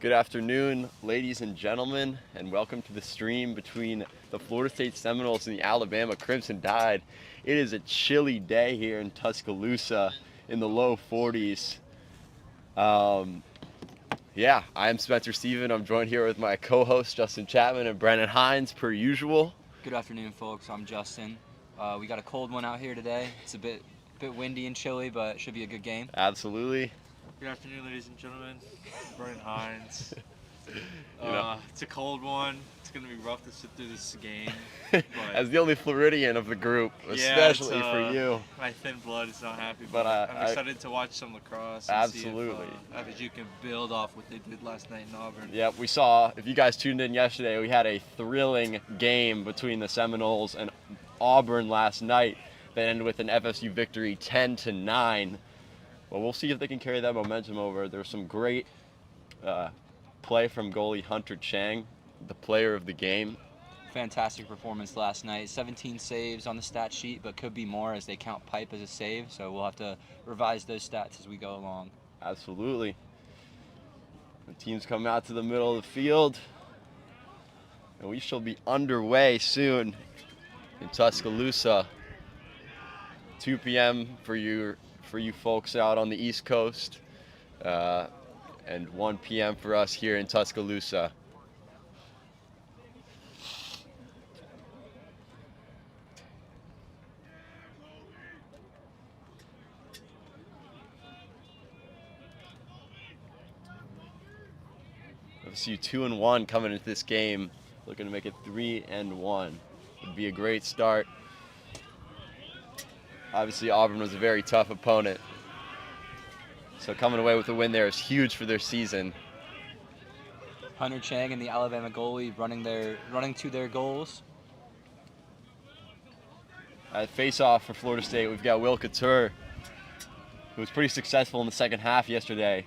Good afternoon, ladies and gentlemen, and welcome to the stream between the Florida State Seminoles and the Alabama Crimson Tide. It is a chilly day here in Tuscaloosa in the low 40s. I'm Spencer Steven. I'm joined here with my co-hosts Justin Chapman and Brandon Hines, per usual. Good afternoon, folks. I'm Justin. We got a cold one out here today. It's a bit windy and chilly, but it should be a good game. Absolutely. Good afternoon, ladies and gentlemen. Brian Hines. know. It's a cold one. It's going to be rough to sit through this game. As the only Floridian of the group, especially for you. My thin blood is not happy, But, I'm excited to watch some lacrosse. And Absolutely. See if FSU can build off what they did last night in Auburn. Yep, we saw, if you guys tuned in yesterday, we had a thrilling game between the Seminoles and Auburn last night that ended with an FSU victory 10-9. Well, we'll see if they can carry that momentum over. There's some great play from goalie Hunter Chang, the player of the game. Fantastic performance last night. 17 saves on the stat sheet, but could be more as they count Pipe as a save. So we'll have to revise those stats as we go along. Absolutely. The teams come out to the middle of the field, and we shall be underway soon in Tuscaloosa. 2 p.m. for you folks out on the East Coast, and 1 p.m. for us here in Tuscaloosa. FSU 2-1 coming into this game, looking to make it 3-1. Would be a great start. Obviously, Auburn was a very tough opponent, so coming away with a win there is huge for their season. Hunter Chang and the Alabama goalie running to their goals. At face-off for Florida State, we've got Will Couture, who was pretty successful in the second half yesterday,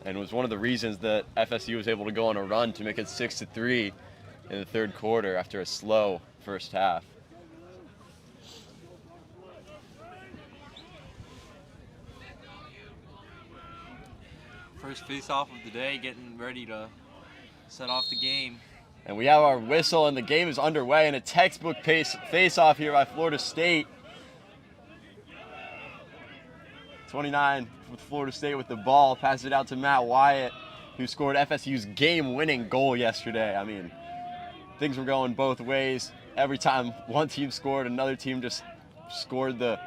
and was one of the reasons that FSU was able to go on a run to make it 6-3 in the third quarter after a slow first half. First face-off of the day, getting ready to set off the game. And we have our whistle, and the game is underway, and a textbook face-off here by Florida State. 29 with Florida State with the ball, passes it out to Matt Wyatt, who scored FSU's game-winning goal yesterday. I mean, things were going both ways. Every time one team scored, another team just scored the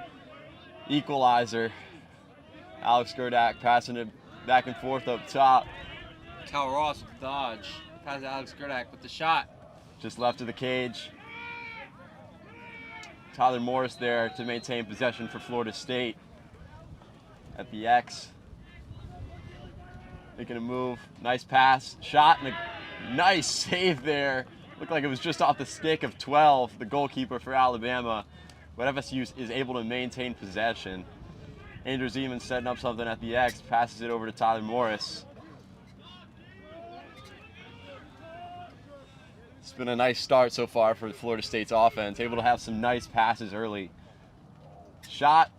equalizer. Alex Gerdak passing it back and forth up top. Cal Ross with the dodge. Pass to Alex Gerdak with the shot. Just left of the cage. Tyler Morris there to maintain possession for Florida State at the X. Making a move. Nice pass. Shot and a nice save there. Looked like it was just off the stick of 12, the goalkeeper for Alabama. But FSU is able to maintain possession. Andrew Zeman setting up something at the X, passes it over to Tyler Morris. It's been a nice start so far for Florida State's offense, able to have some nice passes early. Shot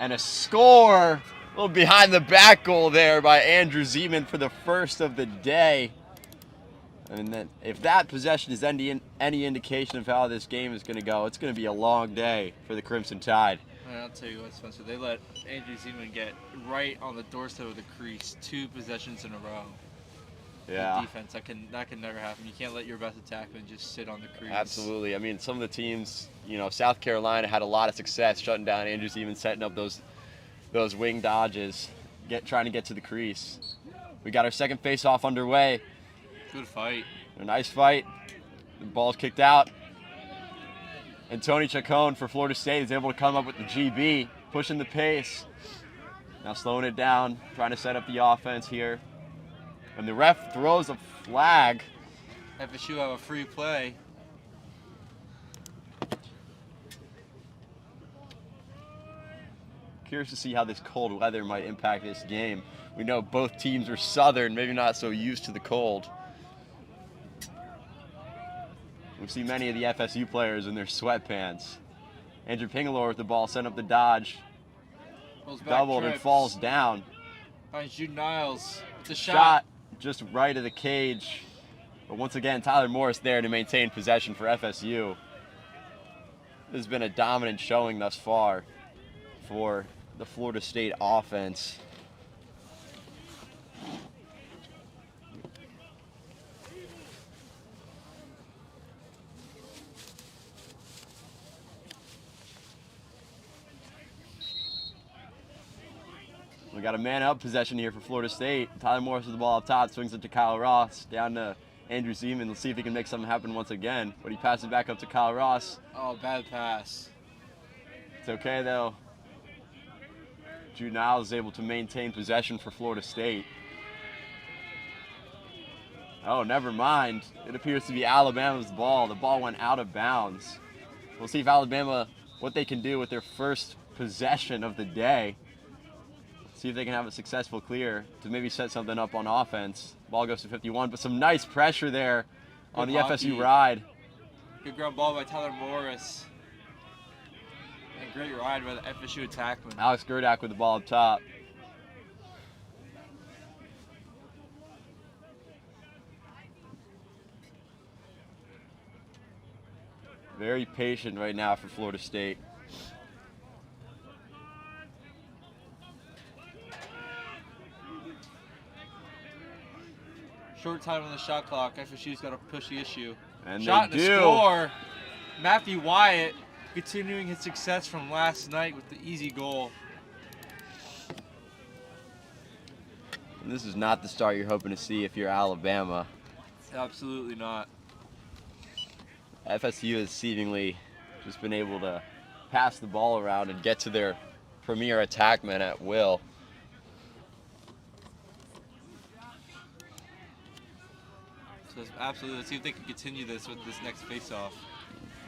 and a score. A little behind the back goal there by Andrew Zeman for the first of the day. And then if that possession is any indication of how this game is going to go, it's going to be a long day for the Crimson Tide. And I'll tell you what, Spencer, they let Andrew Zeman get right on the doorstep of the crease 2 possessions in a row. Yeah. Defense, that can never happen. You can't let your best attackman just sit on the crease. Absolutely. I mean, some of the teams, South Carolina had a lot of success shutting down Andrew Zeman, setting up those wing dodges, trying to get to the crease. We got our second face-off underway. Good fight. A nice fight. The ball's kicked out. And Tony Chacon for Florida State is able to come up with the GB, pushing the pace. Now slowing it down, trying to set up the offense here. And the ref throws a flag. FSU have a free play. Curious to see how this cold weather might impact this game. We know both teams are southern, maybe not so used to the cold. We see many of the FSU players in their sweatpants. Andrew Pingalore with the ball, setting up the dodge. Doubled and falls down. Finds Jude Niles. The Shot just right of the cage. But once again, Tyler Morris there to maintain possession for FSU. This has been a dominant showing thus far for the Florida State offense. We got a man-up possession here for Florida State. Tyler Morris with the ball up top, swings it to Kyle Ross, down to Andrew Zeman. Let's see if he can make something happen once again. But he passes back up to Kyle Ross. Oh, bad pass. It's okay, though. Jude Niles is able to maintain possession for Florida State. Oh, never mind. It appears to be Alabama's ball. The ball went out of bounds. We'll see if Alabama, what they can do with their first possession of the day. See if they can have a successful clear to maybe set something up on offense. Ball goes to 51, but some nice pressure there on the FSU ride. Good ground ball by Tyler Morris. And great ride by the FSU attackman. Alex Gerdak with the ball up top. Very patient right now for Florida State. Short time on the shot clock. FSU's got to push the issue. And Shot they and do. a score. Matthew Wyatt continuing his success from last night with the easy goal. And this is not the start you're hoping to see if you're Alabama. Absolutely not. FSU has seemingly just been able to pass the ball around and get to their premier attackman at will. So absolutely, let's see if they can continue this with this next face-off.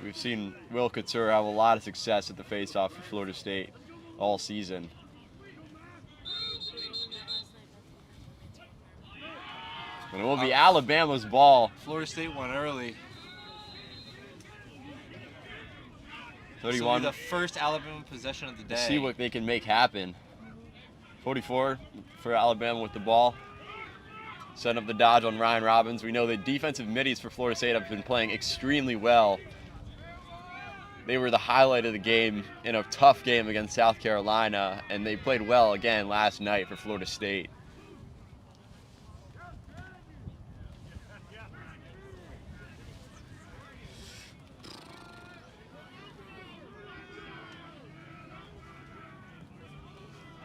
We've seen Will Couture have a lot of success at the face-off for Florida State all season. And it will be Alabama's ball. Florida State won early. 31. This will be the first Alabama possession of the day. To see what they can make happen. 44 for Alabama with the ball. Setting up the dodge on Ryan Robbins. We know the defensive middies for Florida State have been playing extremely well. They were the highlight of the game in a tough game against South Carolina, and they played well again last night for Florida State.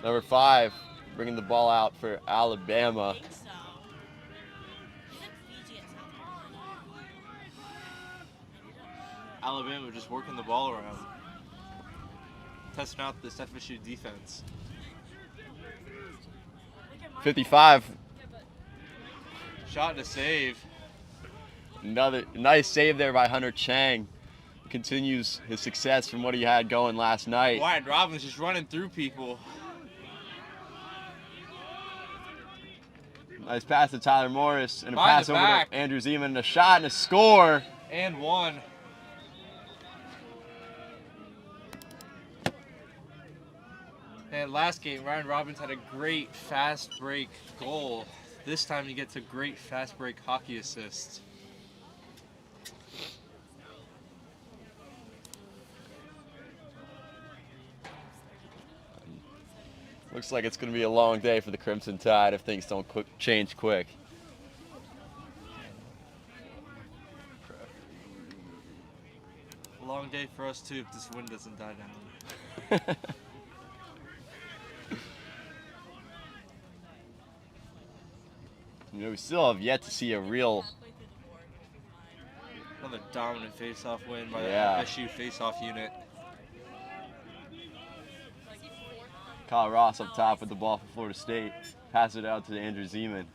Number 5, bringing the ball out for Alabama. Alabama just working the ball around. Testing out this FSU defense. 55. Shot and a save. Another nice save there by Hunter Chang. Continues his success from what he had going last night. Wyatt Robbins just running through people. Nice pass to Tyler Morris and a Behind pass the over back. to Andrew Zeman and a shot and a score. And one. And last game, Ryan Robbins had a great fast break goal. This time he gets a great fast break hockey assist. Looks like it's going to be a long day for the Crimson Tide if things don't change quick. A long day for us too if this wind doesn't die down. You know, we still have yet to see a real... Another dominant face-off win by Yeah. the FSU face-off unit. Kyle Ross up top with the ball for Florida State. Pass it out to Andrew Zeman.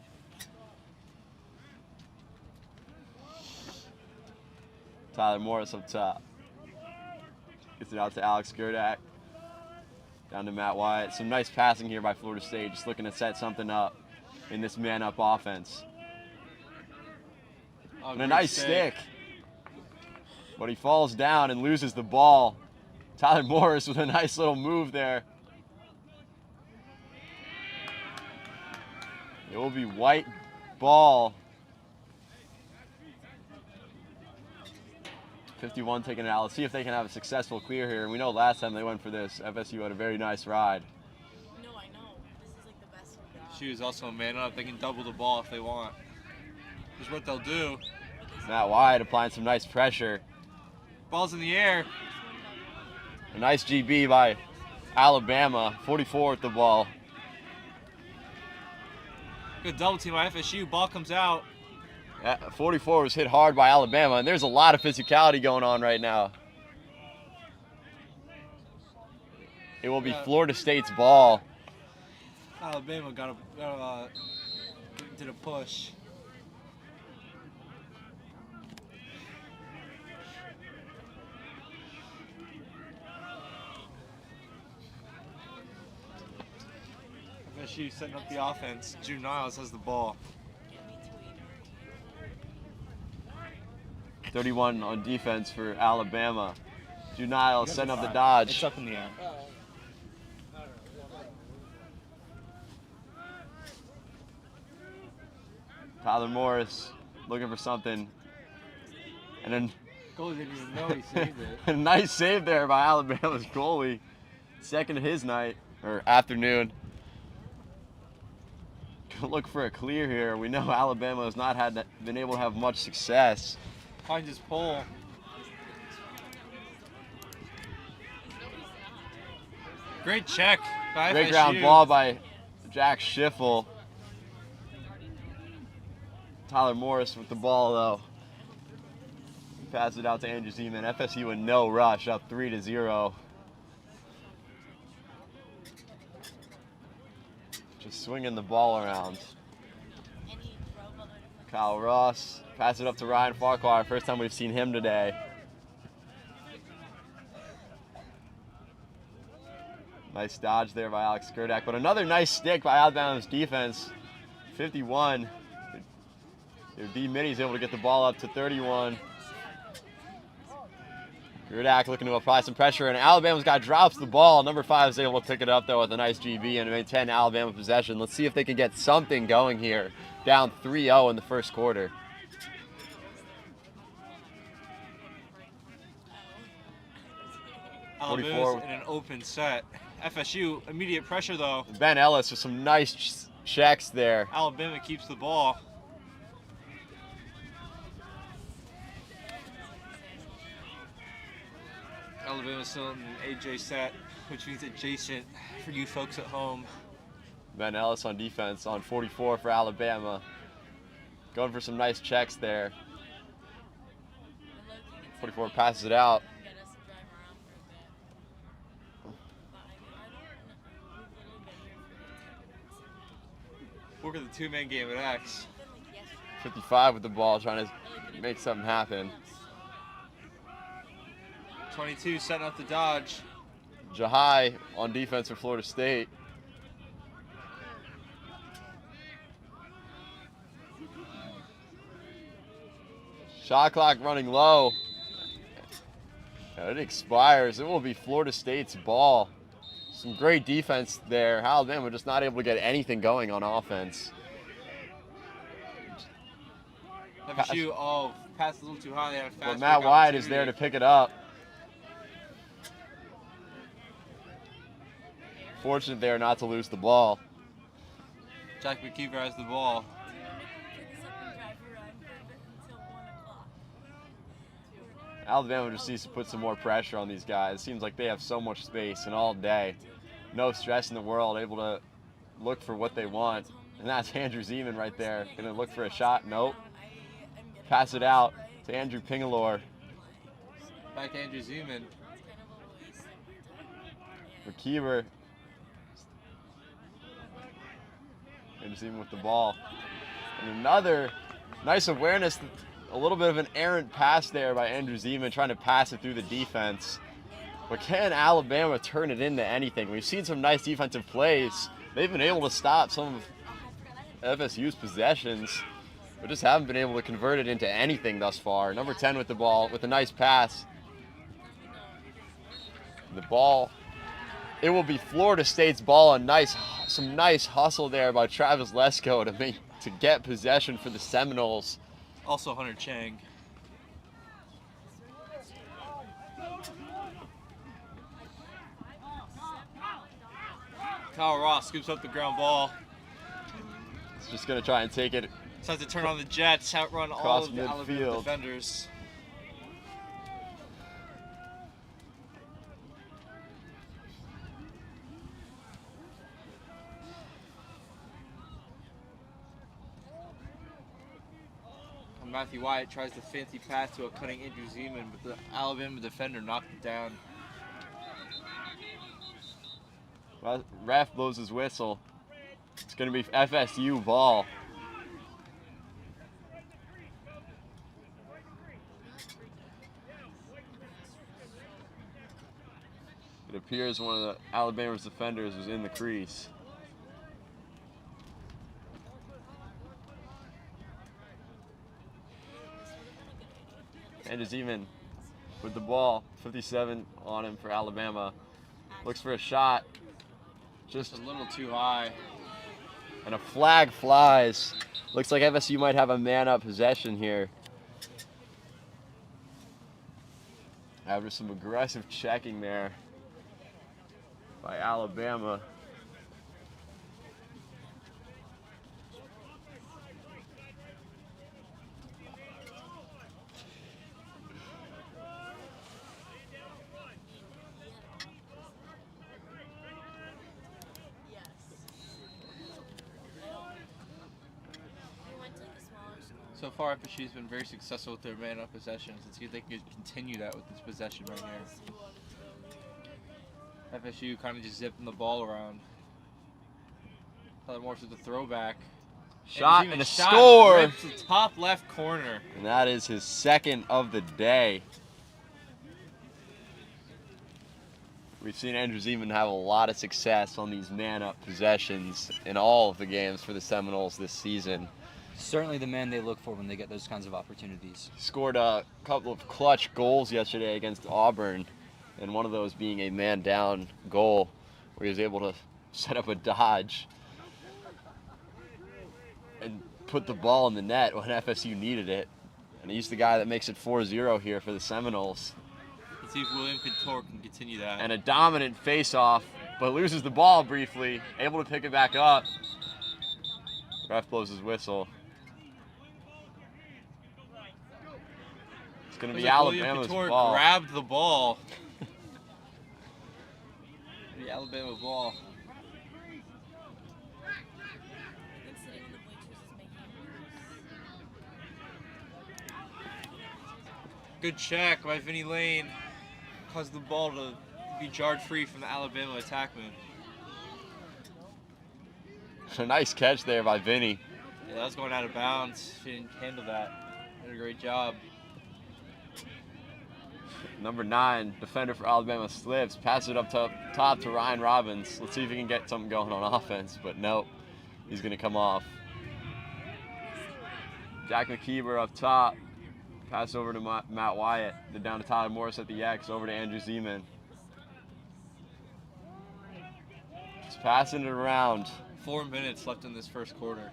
Tyler Morris up top. Gets it out to Alex Gerdak. Down to Matt Wyatt. Some nice passing here by Florida State. Just looking to set something up in this man-up offense. Oh, And a great nice save. stick. But he falls down and loses the ball. Tyler Morris with a nice little move there. It will be white ball. 51 taking it out. Let's see if they can have a successful clear here. We know last time they went for this, FSU had a very nice ride. No, I know. This is like the best we got. She is also a man up. They can double the ball if they want. Here's what they'll do. Matt Wide applying some nice pressure. Ball's in the air. A nice GB by Alabama. 44 with the ball. Good double team by FSU. Ball comes out. 44 was hit hard by Alabama, and there's a lot of physicality going on right now. It will be Florida State's ball. Alabama did a push. FSU setting up the offense. June Niles has the ball. 31 on defense for Alabama. Junile setting up the dodge. It's up in the air. Tyler Morris looking for something. And then Goalie didn't even know he saved it. a nice save there by Alabama's goalie. Second of his night, or afternoon. Look for a clear here. We know Alabama has not been able to have much success. Finds his pole. Great check by Great FSU. ground ball by Jack Schiffel. Tyler Morris with the ball though. Pass it out to Andrew Zeman. FSU in no rush, up 3-0. Just swinging the ball around. Kyle Ross, pass it up to Ryan Farquhar. First time we've seen him today. Nice dodge there by Alex Skurdak, but another nice stick by Alabama's defense. 51. D. Mitty's able to get the ball up to 31. Skurdak looking to apply some pressure, and Alabama's guy drops the ball. Number 5 is able to pick it up though with a nice GB and maintain Alabama possession. Let's see if they can get something going here. Down 3-0 in the first quarter. Alabama's in an open set. FSU, immediate pressure though. Ben Ellis with some nice checks there. Alabama keeps the ball. Alabama's still in an AJ set, which means adjacent for you folks at home. Ben Ellis on defense on 44 for Alabama. Going for some nice checks there. 44 passes it out. Look at the two-man game at X. 55 with the ball, trying to make something happen. 22 setting up the dodge. Jahai on defense for Florida State. Shot clock running low. It expires. It will be Florida State's ball. Some great defense there. Alabama just not able to get anything going on offense. FSU, passed a little too high. They had a fast But Matt break Wide is there to opportunity. pick it up. Fortunate there not to lose the ball. Jack McKeever has the ball. Alabama just needs to put some more pressure on these guys. It seems like they have so much space and all day. No stress in the world, able to look for what they want. And that's Andrew Zeman right there. Gonna look for a shot, nope. Pass it out to Andrew Pingalore. Back to Andrew Zeman. McKeever. Andrew Zeman with the ball. And another nice awareness. A little bit of an errant pass there by Andrew Zeman, trying to pass it through the defense. But can Alabama turn it into anything? We've seen some nice defensive plays. They've been able to stop some of FSU's possessions, but just haven't been able to convert it into anything thus far. Number 10 with the ball, with a nice pass. The ball, it will be Florida State's ball. A nice some nice hustle there by Travis Lesko to get possession for the Seminoles. Also Hunter Chang. Kyle Ross scoops up the ground ball. He's just going to try and take it. Decides to turn on the Jets, outrun all Across of the Alabama midfield. defenders. Matthew Wyatt tries the fancy pass to a cutting Andrew Zeman, but the Alabama defender knocked it down. Ref blows his whistle. It's going to be FSU ball. It appears one of the Alabama's defenders was in the crease. And is even with the ball, 57 on him for Alabama. Looks for a shot. Just a little too high. And a flag flies. Looks like FSU might have a man-up possession here. After some aggressive checking there by Alabama. So far, FSU's been very successful with their man-up possessions. Let's see if they can continue that with this possession right here. FSU kind of just zipping the ball around. Tyler Morse with the throwback. Shot and a score! Rips the top left corner. And that is his second of the day. We've seen Andrew Zeman have a lot of success on these man-up possessions in all of the games for the Seminoles this season. Certainly the man they look for when they get those kinds of opportunities. He scored a couple of clutch goals yesterday against Auburn, and one of those being a man-down goal where he was able to set up a dodge and put the ball in the net when FSU needed it. And he's the guy that makes it 4-0 here for the Seminoles. Let's see if William Couture can continue that. And a dominant face-off, but loses the ball briefly, able to pick it back up. Ref blows his whistle. It's going to be Alabama's Couture ball. Grabbed the ball. The Alabama ball. Good check by Vinny Lane. Caused the ball to be jarred free from the Alabama attackman. A nice catch there by Vinny. Yeah, that was going out of bounds. She didn't handle that. Did a great job. Number 9, defender for Alabama slips, passes it up top to Ryan Robbins. Let's see if he can get something going on offense, but nope, he's going to come off. Jack McKeever up top, pass over to Matt Wyatt, then down to Tyler Morris at the X, over to Andrew Zeman. Just passing it around. 4 minutes left in this first quarter.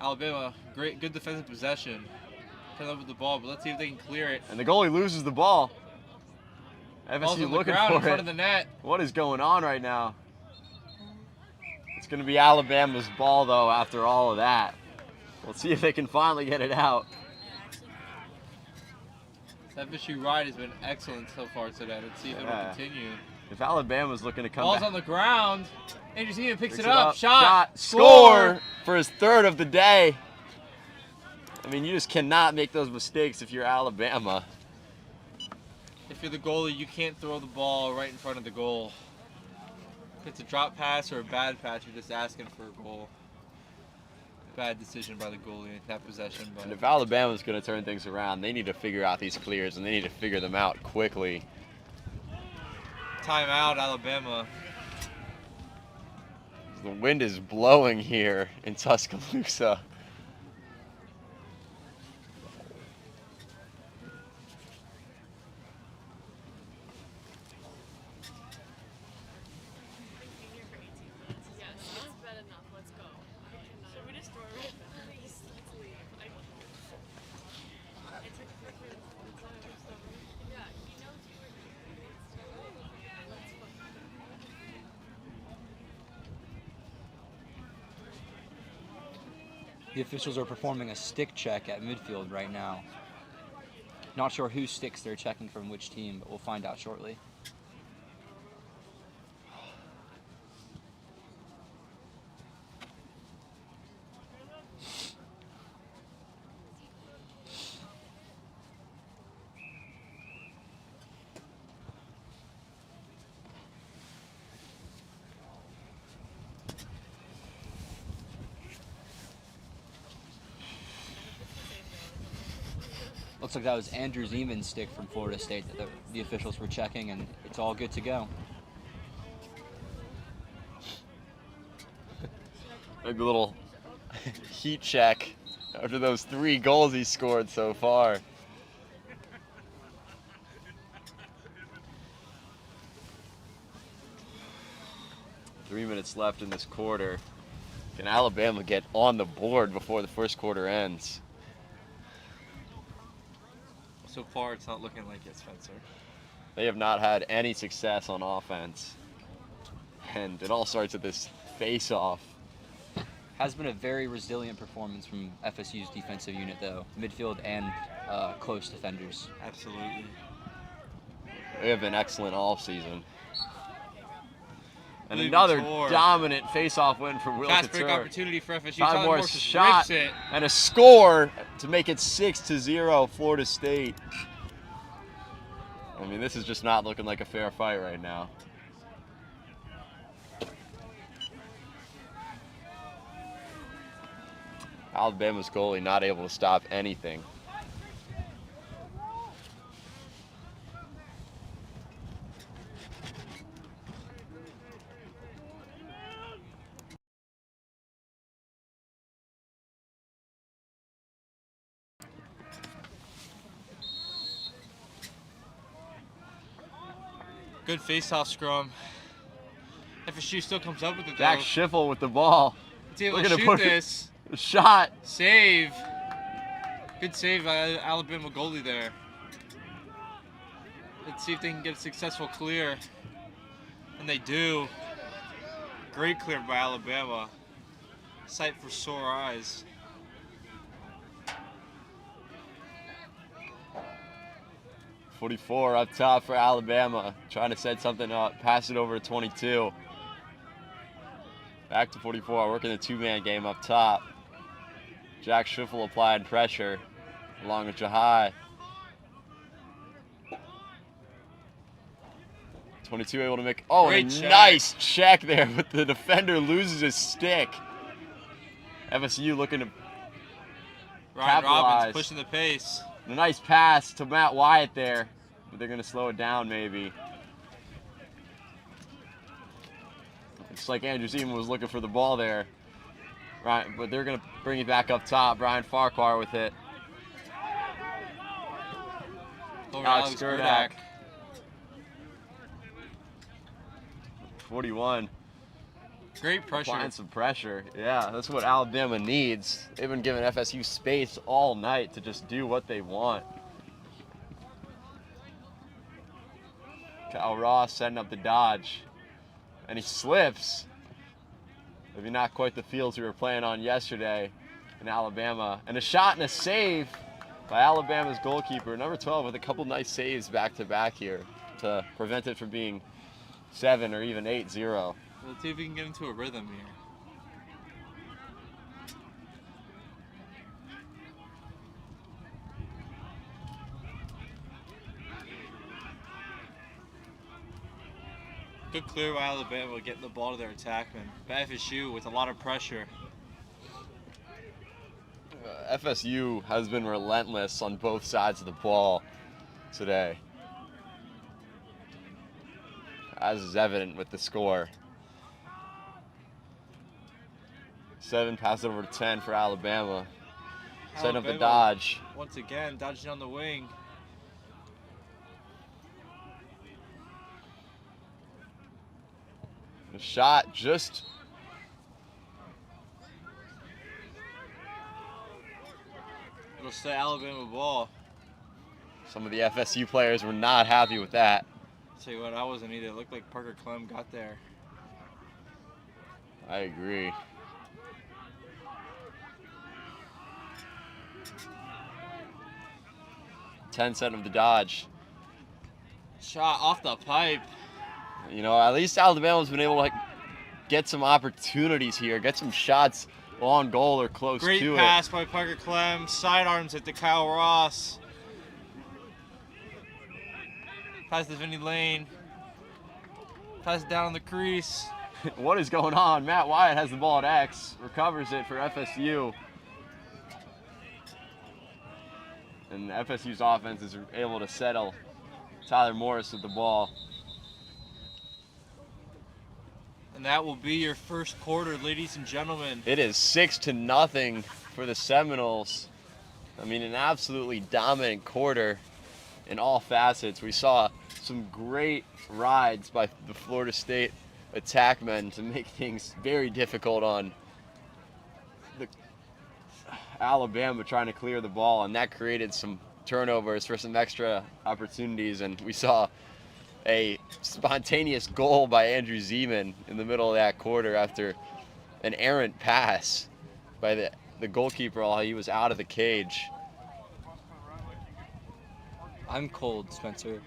Alabama, good defensive possession. Coming up with the ball, but let's see if they can clear it. And the goalie loses the ball. Ball's FSU on the looking ground in for front it. of the net. What is going on right now? It's going to be Alabama's ball, though, after all of that. Let's see if they can finally get it out. This FSU ride has been excellent so far today. Let's see if it will continue. If Alabama's looking to come Ball's back. on the ground. Andrew Zeman picks Picks it up. it Shot. Score for his third of the day. I mean, you just cannot make those mistakes if you're Alabama. If you're the goalie, you can't throw the ball right in front of the goal. If it's a drop pass or a bad pass, you're just asking for a goal. Bad decision by the goalie in that possession. But And if Alabama's going to turn things around, they need to figure out these clears, and they need to figure them out quickly. timeout, Alabama. The wind is blowing here in Tuscaloosa. The officials are performing a stick check at midfield right now. Not sure whose sticks they're checking from which team, but we'll find out shortly. Looks like that was Andrew Zeman's stick from Florida State that the officials were checking, and it's all good to go. Maybe a little heat check after those 3 goals he scored so far. Three minutes left in this quarter. Can Alabama get on the board before the first quarter ends? So far, it's not looking like it, Spencer. They have not had any success on offense. And it all starts with this face-off. Has been a very resilient performance from FSU's defensive unit, though. Midfield and close defenders. Absolutely. They have been excellent all season. And Louis another Vuitton. dominant face-off win for Will Fast break Couture. opportunity for FSU. Tyler Tyler Morris Morris just shot rips it. and a score to make it 6-0 Florida State. I mean, this is just not looking like a fair fight right now. Alabama's goalie not able to stop anything. Good face-off scrum. FSU still comes up with it, though. Jack Schiffel with the ball. It's able Look to at him shoot put it- this. Shot. Save. Good save by Alabama goalie there. Let's see if they can get a successful clear. And they do. Great clear by Alabama. Sight for sore eyes. .44 up top for Alabama. Trying to set something up. Pass it over to 22. Back to 44. Working the two-man game up top. Jack Schiffel applied pressure along with Jahai. 22 able to make, Great a check. nice check there, but the defender loses his stick. FSU looking to Ryan capitalize. Robbins pushing the pace. A nice pass to Matt Wyatt there, but they're going to slow it down maybe. Looks like Andrew Zeman was looking for the ball there. Right, but they're going to bring it back up top. Brian Farquhar with it. Over Alex Alex Gerdak. Gerdak. 41. Great pressure. Applying some pressure. Yeah, that's what Alabama needs. They've been giving FSU space all night to just do what they want. Kyle Ross setting up the dodge. And he slips. Maybe not quite the fields we were playing on yesterday in Alabama. And a shot and a save by Alabama's goalkeeper. Number 12 with a couple nice saves back to back here to prevent it from being 7 or even 8-0. Let's see if we can get into a rhythm here. Good clear by Alabama getting the ball to their attackman. But FSU with a lot of pressure. FSU has been relentless on both sides of the ball today, as is evident with the score. 7 pass over to 10 for Alabama. Setting up the Alabama, dodge. Once again, dodging on the wing. The shot just It'll stay Alabama ball. some of the FSU players were not happy with that. Tell you what, I wasn't either. It looked like Parker Clem got there. I agree. 10 setting up the dodge. Shot off the pipe. You know, at least Alabama's been able to like, get some opportunities here, get some shots on goal or close Great to pass by Parker Clem. Sidearms it to Kyle Ross. Pass to Vinny Lane. Pass it down on the crease. it. What is going on? Matt Wyatt has the ball at X, recovers it for FSU. And FSU's offense is able to settle Tyler Morris with the ball. And that will be your first quarter, ladies and gentlemen. It is 6-0 for the Seminoles. I mean, an absolutely dominant quarter in all facets. We saw some great rides by the Florida State attackmen to make things very difficult on the Alabama trying to clear the ball, and that created some turnovers for some extra opportunities. And we saw a spontaneous goal by Andrew Zeman in the middle of that quarter after an errant pass by the goalkeeper while he was out of the cage. I'm cold, Spencer.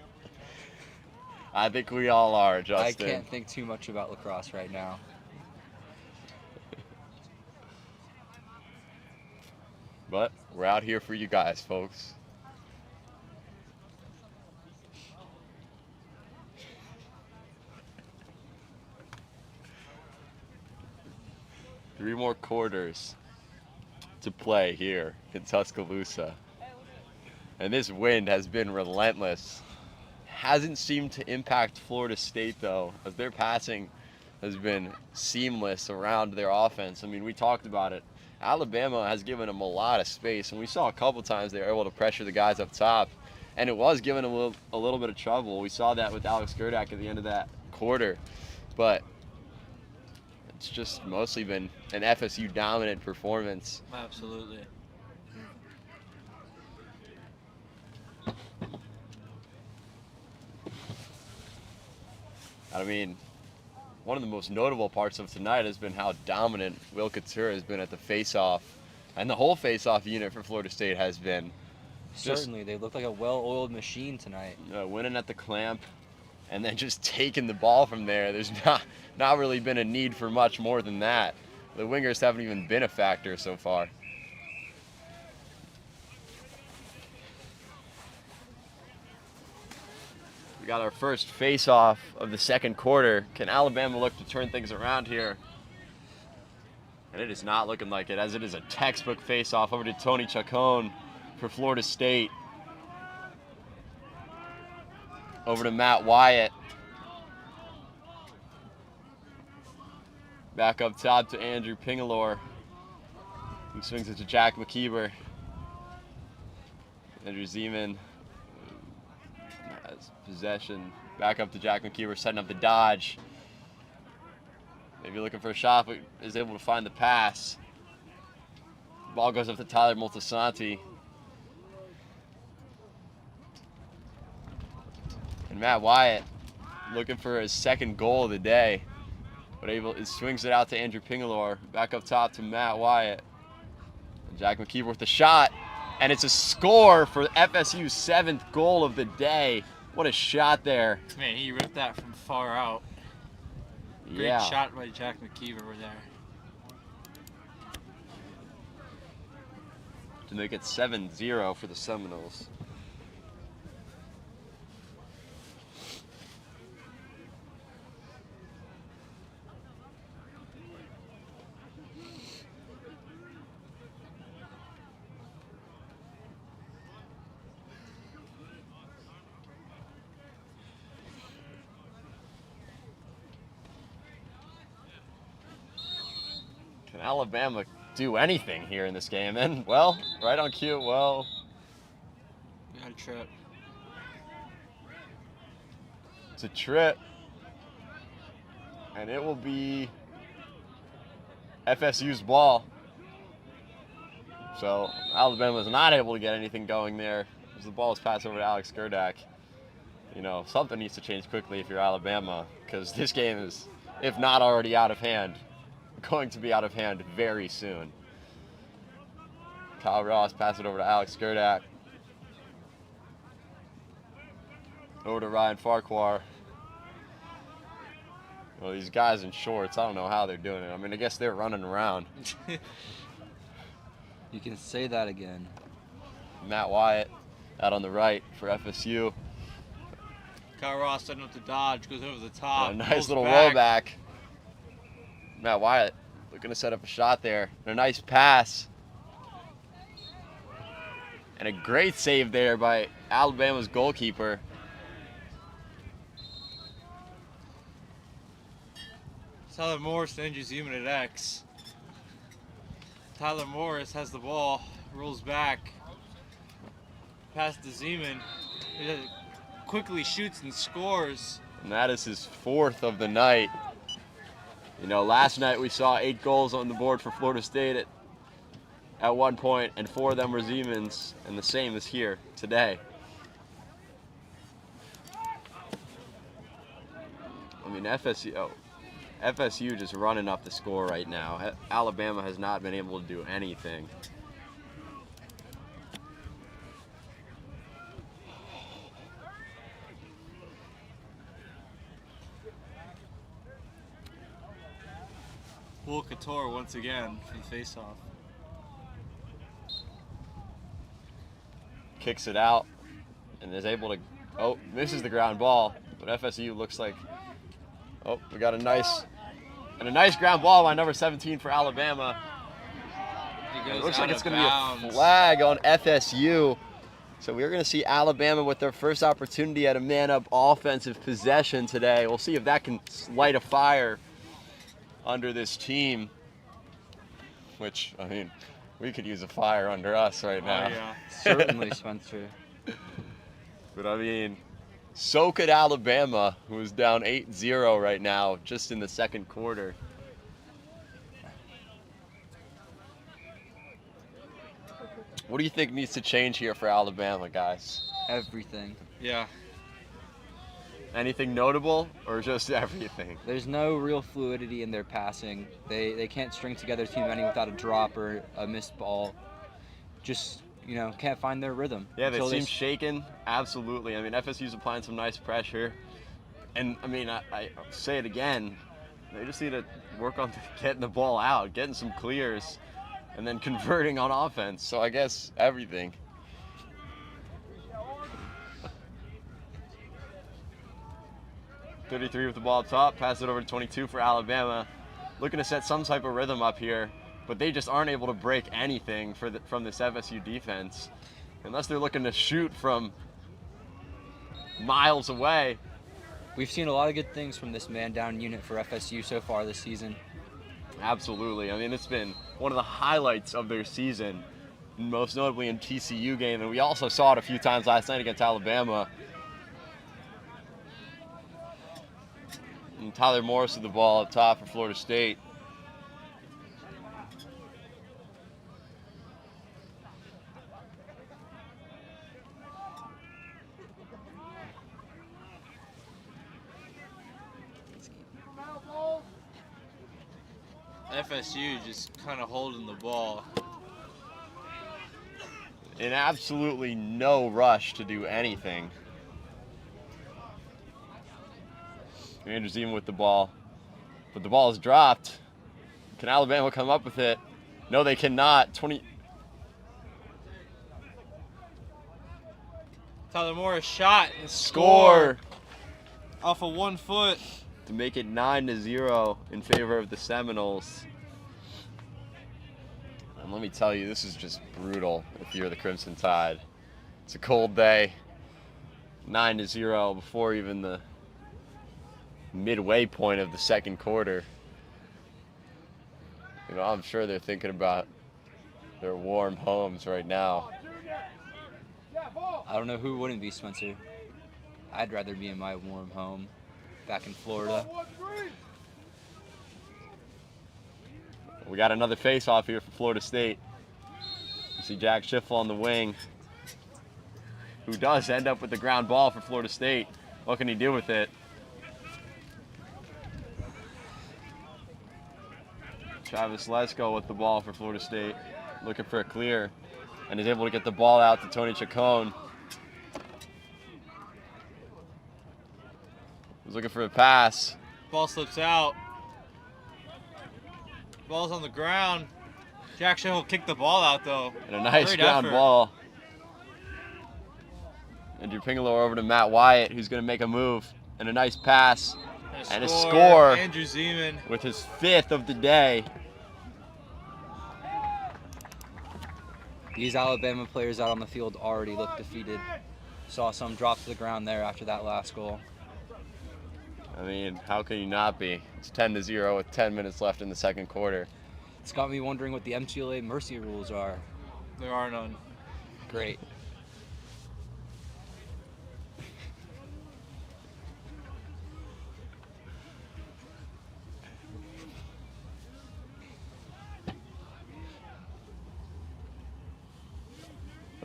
I think we all are, Justin. I can't think too much about lacrosse right now. But we're out here for you guys, folks. Three more quarters to play here in Tuscaloosa. And this wind has been relentless. Hasn't seemed to impact Florida State, though, as their passing has been seamless around their offense. I mean, we talked about it. Alabama has given them a lot of space, and we saw a couple times they were able to pressure the guys up top, and it was giving them a little bit of trouble. We saw that with Alex Gerdak at the end of that quarter, but it's just mostly been an FSU dominant performance. Absolutely. I mean, one of the most notable parts of tonight has been how dominant Will Couture has been at the face-off, and the whole face-off unit for Florida State has been Certainly, they look like a well-oiled machine tonight. winning at the clamp, and then just taking the ball from there. There's not really been a need for much more than that. The wingers haven't even been a factor so far. We got our first face-off of the second quarter. Can Alabama look to turn things around here? And it is not looking like it, as it is a textbook face-off over to Tony Chacon for Florida State. Over to Matt Wyatt. Back up top to Andrew Pingalore, who swings it to Jack McKeever. Andrew Zeman has possession. Back up to Jack McKeever, setting up the dodge. Maybe looking for a shot, but is able to find the pass. Ball goes up to Tyler Moltisanti. And Matt Wyatt looking for his second goal of the day, but swings it out to Andrew Pingalore. Back up top to Matt Wyatt. And Jack McKeever with the shot, and it's a score for FSU's 7th goal of the day. What a shot there. Man, he ripped that from far out. Great Yeah. shot by Jack McKeever there. To make it 7-0 for the Seminoles. Can Alabama do anything here in this game? And, well, right on cue, well, We got a trip. it's a trip. And it will be FSU's ball. So Alabama's not able to get anything going there as the ball is passed over to Alex Gerdak. You know, something needs to change quickly if you're Alabama, because this game is, if not already out of hand, going to be out of hand very soon. Kyle Ross passes it over to Alex Gerdak. Over to Ryan Farquhar. Well, these guys in shorts, I don't know how they're doing it. I mean, I guess they're running around. You can say that again. Matt Wyatt out on the right for FSU. Kyle Ross setting up the dodge, goes over the top. A nice pulls little back. rollback. Matt Wyatt looking to set up a shot there. And a nice pass. And a great save there by Alabama's goalkeeper. Tyler Morris and Andrew Zeman at X. Tyler Morris has the ball, rolls back, pass to Zeman. He quickly shoots and scores. And that is his 4th of the night. You know, last night we saw 8 goals on the board for Florida State at one point, and 4 of them were Zeman's, and the same is here today. I mean, FSU just running up the score right now. Alabama has not been able to do anything. Will Couture once again for the faceoff. Kicks it out and is able to, oh, misses the ground ball, but FSU looks like, oh, we got a nice ground ball by number 17 for Alabama. It looks like it's going to be a flag on FSU. So we're going to see Alabama with their first opportunity at a man-up offensive possession today. We'll see if that can light a fire under this team, which, I mean, we could use a fire under us right now. Oh, yeah. Certainly, Spencer. But, I mean, so could Alabama, who is down 8-0 right now, just in the second quarter. What do you think needs to change here for Alabama, guys? Everything. Yeah. Anything notable, or just everything? There's no real fluidity in their passing. They can't string together too many without a drop or a missed ball. Just, you know, can't find their rhythm. Yeah, they Until seem shaken. Absolutely. I mean, FSU's applying some nice pressure. And, I mean, I say it again. They just need to work on getting the ball out, getting some clears, and then converting on offense. So I guess everything. .33 with the ball up top, pass it over to 22 for Alabama. Looking to set some type of rhythm up here, but they just aren't able to break anything from this FSU defense. Unless they're looking to shoot from miles away. We've seen a lot of good things from this man-down unit for FSU so far this season. Absolutely. I mean, it's been one of the highlights of their season, most notably in TCU game, and we also saw it a few times last night against Alabama. And Tyler Morris with the ball up top for Florida State. FSU just kind of holding the ball. In absolutely no rush to do anything. Andrew Zeman with the ball, but the ball is dropped. Can Alabama come up with it? No, they cannot. Tyler Morris shot and Score off of 1 foot. to make it 9-0 in favor of the Seminoles. And let me tell you, this is just brutal if you're the Crimson Tide. It's a cold day. 9-0 before even the midway point of the second quarter. You know, I'm sure they're thinking about their warm homes right now. I don't know who wouldn't be, Spencer. I'd rather be in my warm home back in Florida. We got another face-off here for Florida State. You see Jack Schiffel on the wing, who does end up with the ground ball for Florida State. What can he do with it? Travis Lesko with the ball for Florida State, looking for a clear, and is able to get the ball out to Tony Chacon. was looking for a pass. Ball slips out. Ball's on the ground. Jack Shell kicked the ball out though. And a nice Great ground effort. ball. Andrew Pingalore over to Matt Wyatt, who's going to make a move. And a nice pass. And a score. Andrew Zeman. With his 5th of the day. These Alabama players out on the field already look defeated. Saw some drop to the ground there after that last goal. I mean, how can you not be? It's 10-0 with 10 minutes left in the second quarter. It's got me wondering what the MTLA mercy rules are. There are none. Great.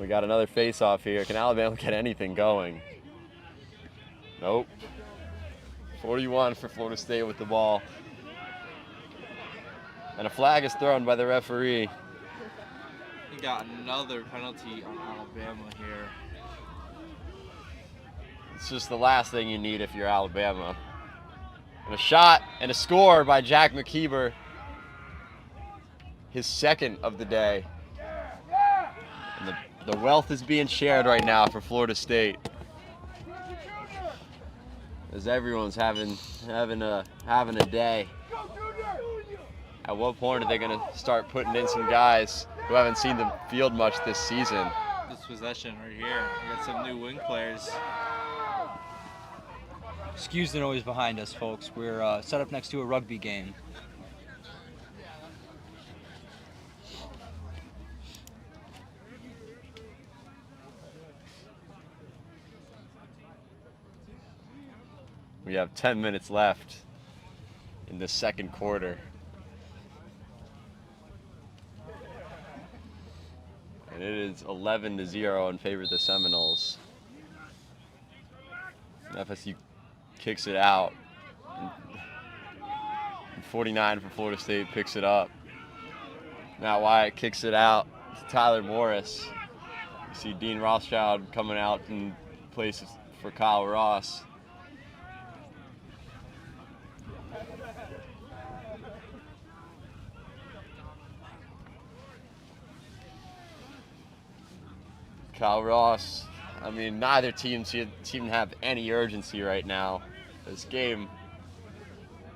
We got another face-off here. Can Alabama get anything going? Nope. 41 for Florida State with the ball. And a flag is thrown by the referee. He got another penalty on Alabama here. It's just the last thing you need if you're Alabama. And a shot and a score by Jack McKeever. His 2nd of the day. And the wealth is being shared right now for Florida State. As everyone's having a day. At what point are they going to start putting in some guys who haven't seen the field much this season? This possession right here. We got some new wing players. Excuse the noise behind us, folks. We're set up next to a rugby game. We have 10 minutes left in the second quarter. And it is 11-0 in favor of the Seminoles. And FSU kicks it out. And 49 for Florida State picks it up. Matt Wyatt kicks it out to Tyler Morris. You see Dean Rothschild coming out in place for Kyle Ross. Kyle Ross, I mean, neither team seem to have any urgency right now. This game,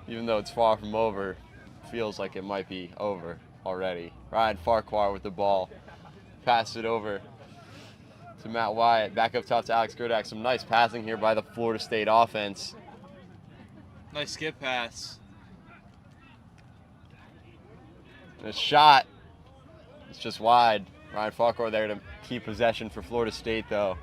even though it's far from over, feels like it might be over already. Ryan Farquhar with the ball. Pass it over to Matt Wyatt. Back up top to Alex Gerdak. Some nice passing here by the Florida State offense. Nice skip pass. And a shot. It's just wide. Ryan Farquhar there to keep possession for Florida State, though.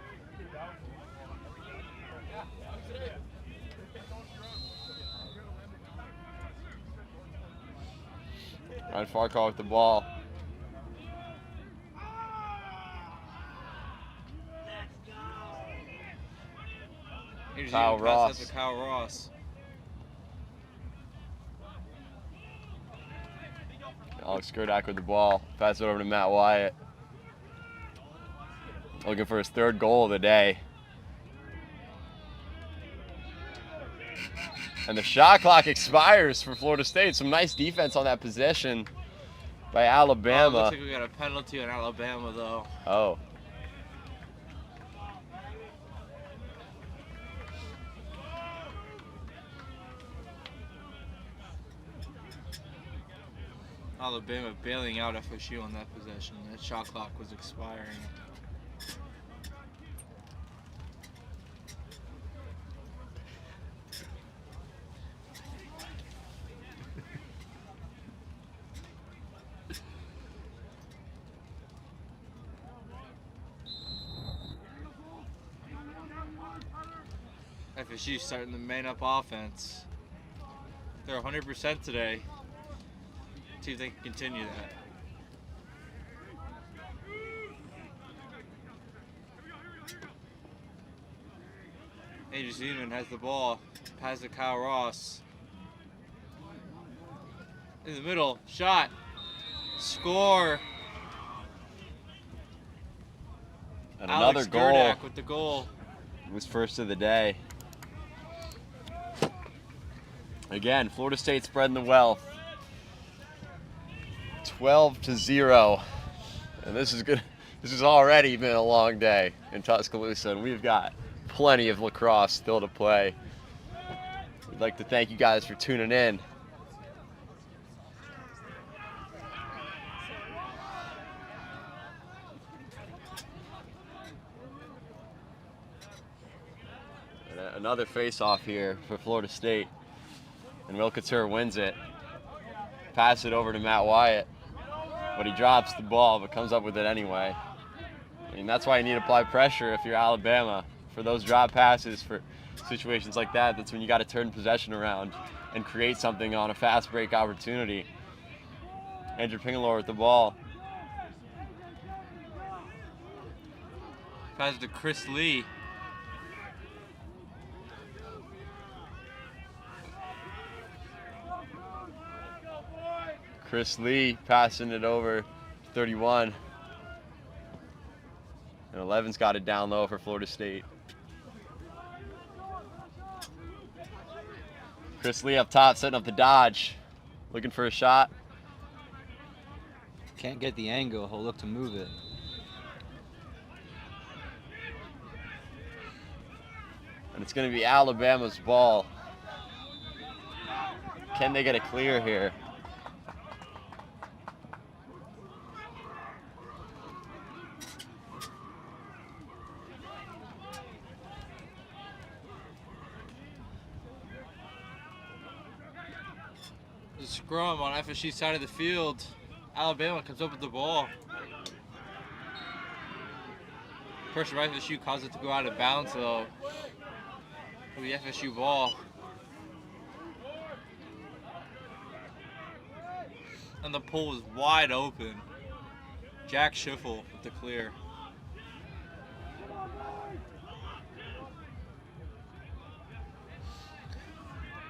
Ryan Farquhar with the ball. Here's Kyle pass Ross. up to Kyle Ross. Alex Gerdak with the ball. Pass it over to Matt Wyatt. Looking for his 3rd goal of the day. And the shot clock expires for Florida State. Some nice defense on that possession by Alabama. Looks like we got a penalty on Alabama, though. Oh. Alabama bailing out FSU on that possession. That shot clock was expiring. FSU starting the main up offense. They're 100% today. See if they can continue that. Andrew Zeman has the ball. Pass to Kyle Ross. In the middle. Shot. Score. And Alex another goal. Gerdak with the goal. It was first of the day. Again, Florida State spreading the wealth. 12-0. And this is good. This has already been a long day in Tuscaloosa, and we've got plenty of lacrosse still to play. We'd like to thank you guys for tuning in. And another face-off here for Florida State, and Will Couture wins it. Pass it over to Matt Wyatt, but he drops the ball, but comes up with it anyway. I mean, that's why you need to apply pressure if you're Alabama. For those drop passes, for situations like that, that's when you got to turn possession around and create something on a fast break opportunity. Andrew Pingalore with the ball. Pass to Chris Lee. Chris Lee passing it over 31. And 11's got it down low for Florida State. Chris Lee up top, setting up the dodge. Looking for a shot. Can't get the angle, he'll look to move it. And it's going to be Alabama's ball. Can they get a clear here? The scrum on FSU side of the field. Alabama comes up with the ball. Pressure by FSU caused it to go out of bounds though. It'll be FSU ball. And the pool is wide open. Jack Schiffel with the clear.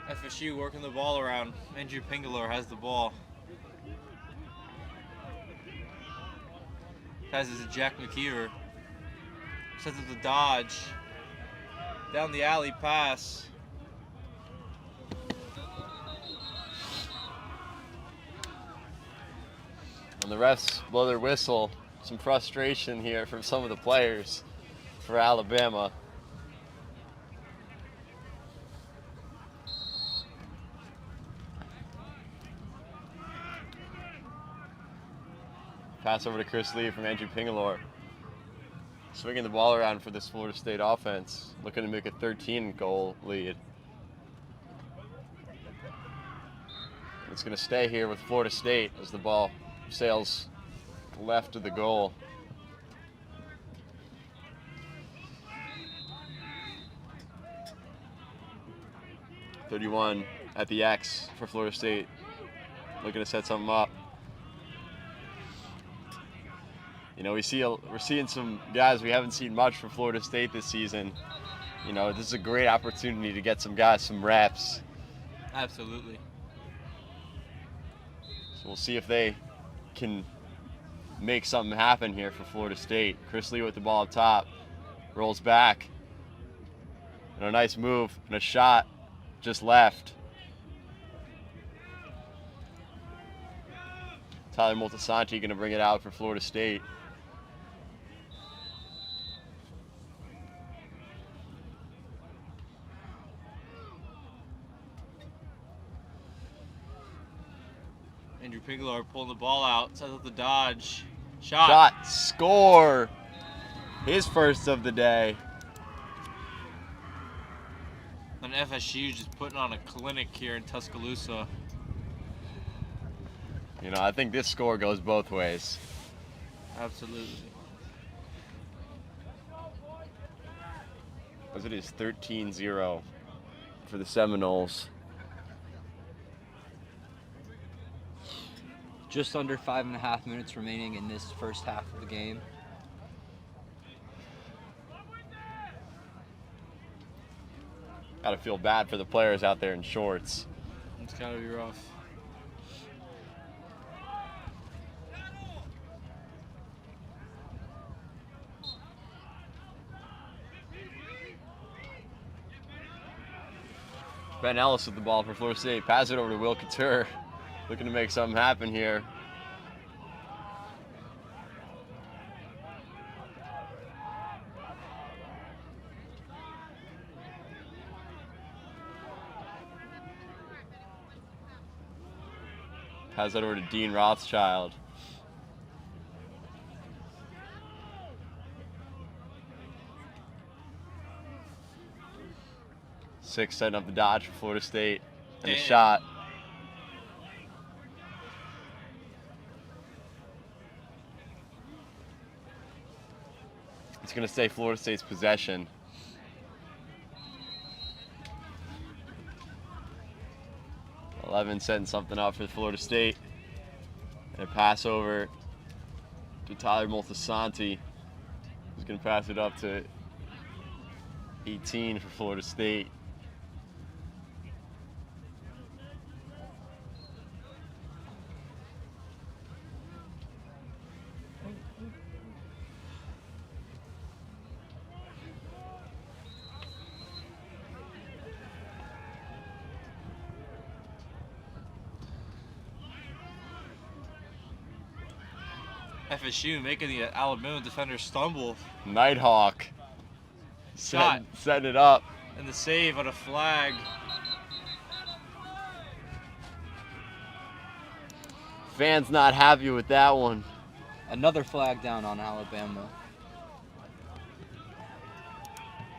FSU working the ball around. Andrew Pingalore has the ball. Passes to Jack McKeever. Sets up the dodge. Down the alley pass. And the refs blow their whistle. Some frustration here from some of the players for Alabama. Pass over to Chris Lee from Andrew Pingalore. Swinging the ball around for this Florida State offense. Looking to make a 13-goal lead. It's going to stay here with Florida State as the ball sails left of the goal. .31 at the X for Florida State. Looking to set something up. You know, we're seeing some guys we haven't seen much from Florida State this season. You know, this is a great opportunity to get some guys some reps. Absolutely. So we'll see if they can make something happen here for Florida State. Chris Lee with the ball up top, rolls back, and a nice move and a shot just left. Tyler Moltisanti going to bring it out for Florida State. Andrew Pingalore pulling the ball out, sets up the dodge. Shot. Score. His first of the day. And FSU just putting on a clinic here in Tuscaloosa. You know, I think this score goes both ways. Absolutely. As it is 13-0 for the Seminoles. Just under 5.5 minutes remaining in this first half of the game. Gotta feel bad for the players out there in shorts. It's gotta be rough. Ben Ellis with the ball for Florida State. Pass it over to Will Couture. Looking to make something happen here. Pass that over to Dean Rothschild. Six setting up the dodge for Florida State. And a shot. It's going to stay Florida State's possession. Eleven setting something up for Florida State. And a pass over to Tyler Moltisanti, who's going to pass it up to 18 for Florida State. FSU making the Alabama defender stumble. Nighthawk. Shot. Setting it up. And the save on a flag. Fans not happy with that one. Another flag down on Alabama.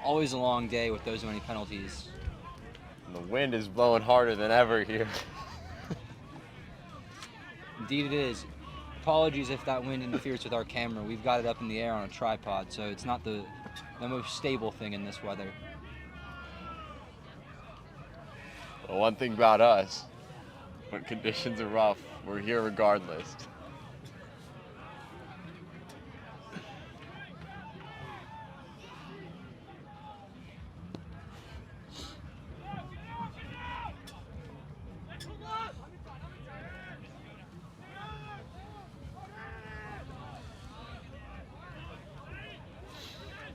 Always a long day with those many penalties. And the wind is blowing harder than ever here. Indeed it is. Apologies if that wind interferes with our camera. We've got it up in the air on a tripod, so it's not the most stable thing in this weather. Well, one thing about us, when conditions are rough, we're here regardless.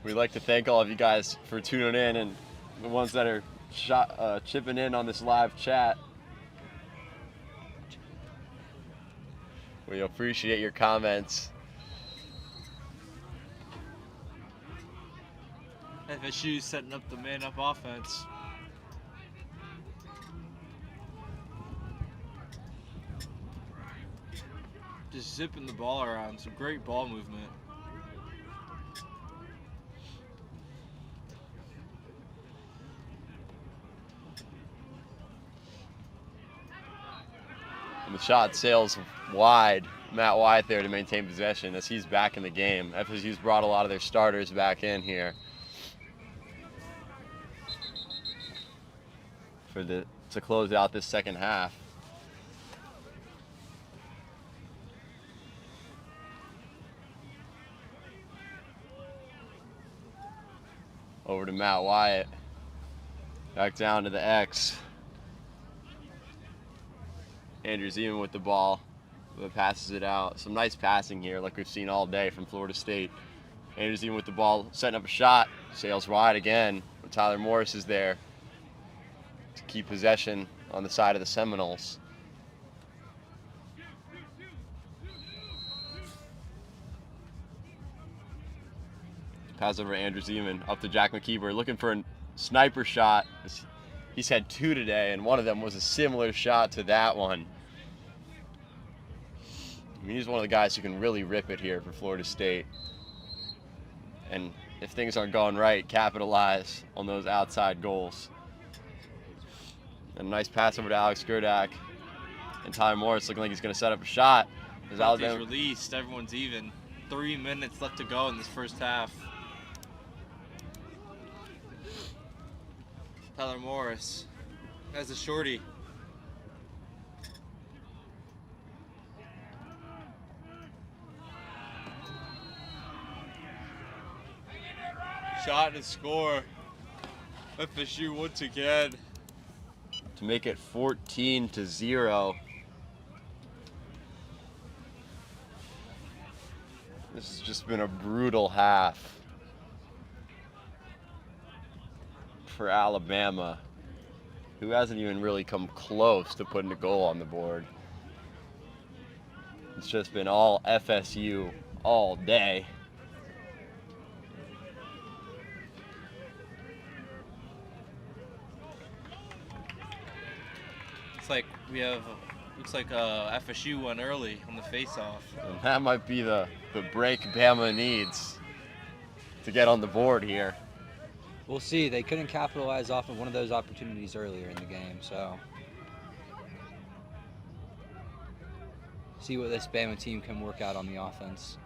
We'd like to thank all of you guys for tuning in and the ones that are chipping in on this live chat. We appreciate your comments. FSU setting up the man-up offense. Just zipping the ball around. Some great ball movement. And the shot sails wide. Matt Wyatt there to maintain possession as he's back in the game. FSU's brought a lot of their starters back in here to close out this second half. Over to Matt Wyatt. Back down to the X. Andrew Zeman with the ball, but passes it out. Some nice passing here, like we've seen all day from Florida State. Andrew Zeman with the ball, setting up a shot. Sails wide again, but Tyler Morris is there to keep possession on the side of the Seminoles. Pass over to Andrew Zeman, up to Jack McKeever, looking for a sniper shot. He's had two today, and one of them was a similar shot to that one. I mean, he's one of the guys who can really rip it here for Florida State. And if things aren't going right, capitalize on those outside goals. And a nice pass over to Alex Gerdak. And Tyler Morris looking like he's going to set up a shot. As Alabama released, everyone's even. 3 minutes left to go in this first half. Tyler Morris has a shorty. Shot and score. FSU once again. To make it 14-0. This has just been a brutal half for Alabama. who hasn't even really come close to putting a goal on the board. It's just been all FSU all day. It's like we have, looks like FSU won early on the face-off. And that might be the break Bama needs to get on the board here. We'll see. They couldn't capitalize off of one of those opportunities earlier in the game, so see what this Bama team can work out on the offense.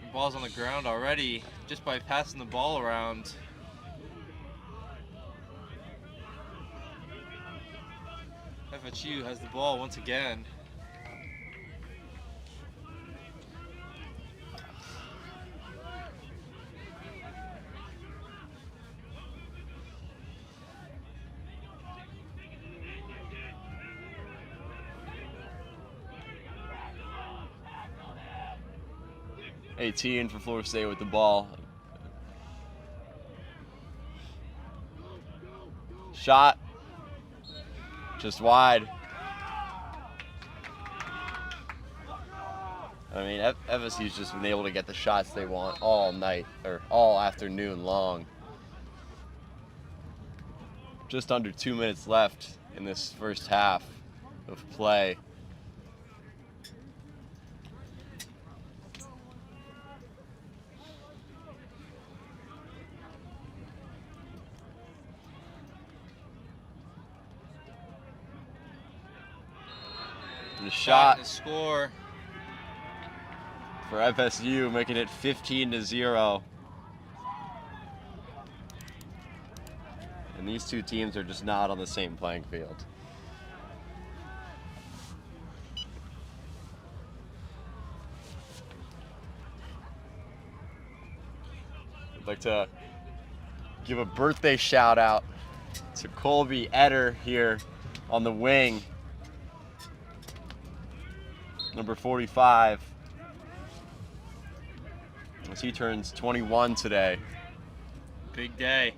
The ball's on the ground already, just by passing the ball around. FSU has the ball once again. $18 for Florida State with the ball. Shot. Just wide. I mean, FSU's just been able to get the shots they want all night, or all afternoon long. Just under 2 minutes left in this first half of play. And a shot To score. for FSU, making it 15-0. And these two teams are just not on the same playing field. I'd like to give a birthday shout out to Colby Etter here on the wing. Number 45. As he turns 21 today. Big day.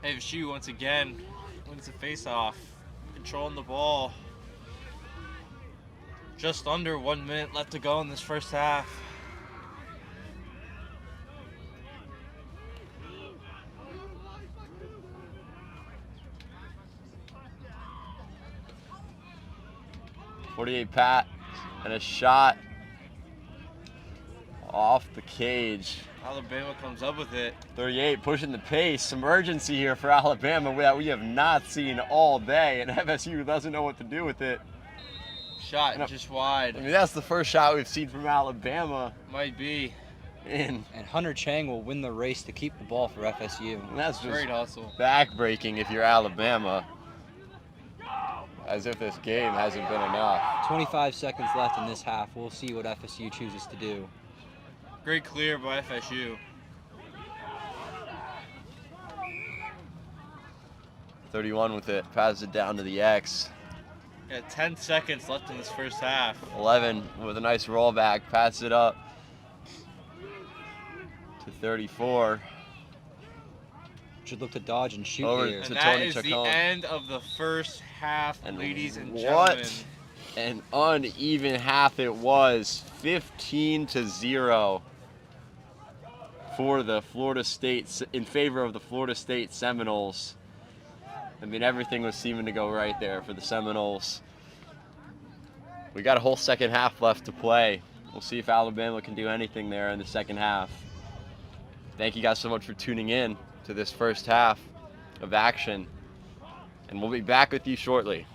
FSU once again wins the face-off, controlling the ball. Just under 1 minute left to go in this first half. .48 Pat, and a shot off the cage. Alabama comes up with it. 38 pushing the pace. Emergency here for Alabama that we have not seen all day, and FSU doesn't know what to do with it. Shot just wide. I mean, that's the first shot we've seen from Alabama. Might be. And Hunter Chang will win the race to keep the ball for FSU. that's just Great hustle. back-breaking if you're Alabama. As if this game hasn't been enough. 25 seconds left in this half. We'll see what FSU chooses to do. Great clear by FSU. 31 with it, passes it down to the X. Yeah, 10 seconds left in this first half. 11 with a nice rollback, passes it up to 34. Should look to dodge and shoot Over here. to And that Tony is the Chacon. end of the first half, And ladies and what gentlemen. an uneven half it was. 15-0 for the Florida State, in favor of the Florida State Seminoles. I mean, everything was seeming to go right there for the Seminoles. We got a whole second half left to play. We'll see if Alabama can do anything there in the second half. Thank you guys so much for tuning in to this first half of action, and we'll be back with you shortly.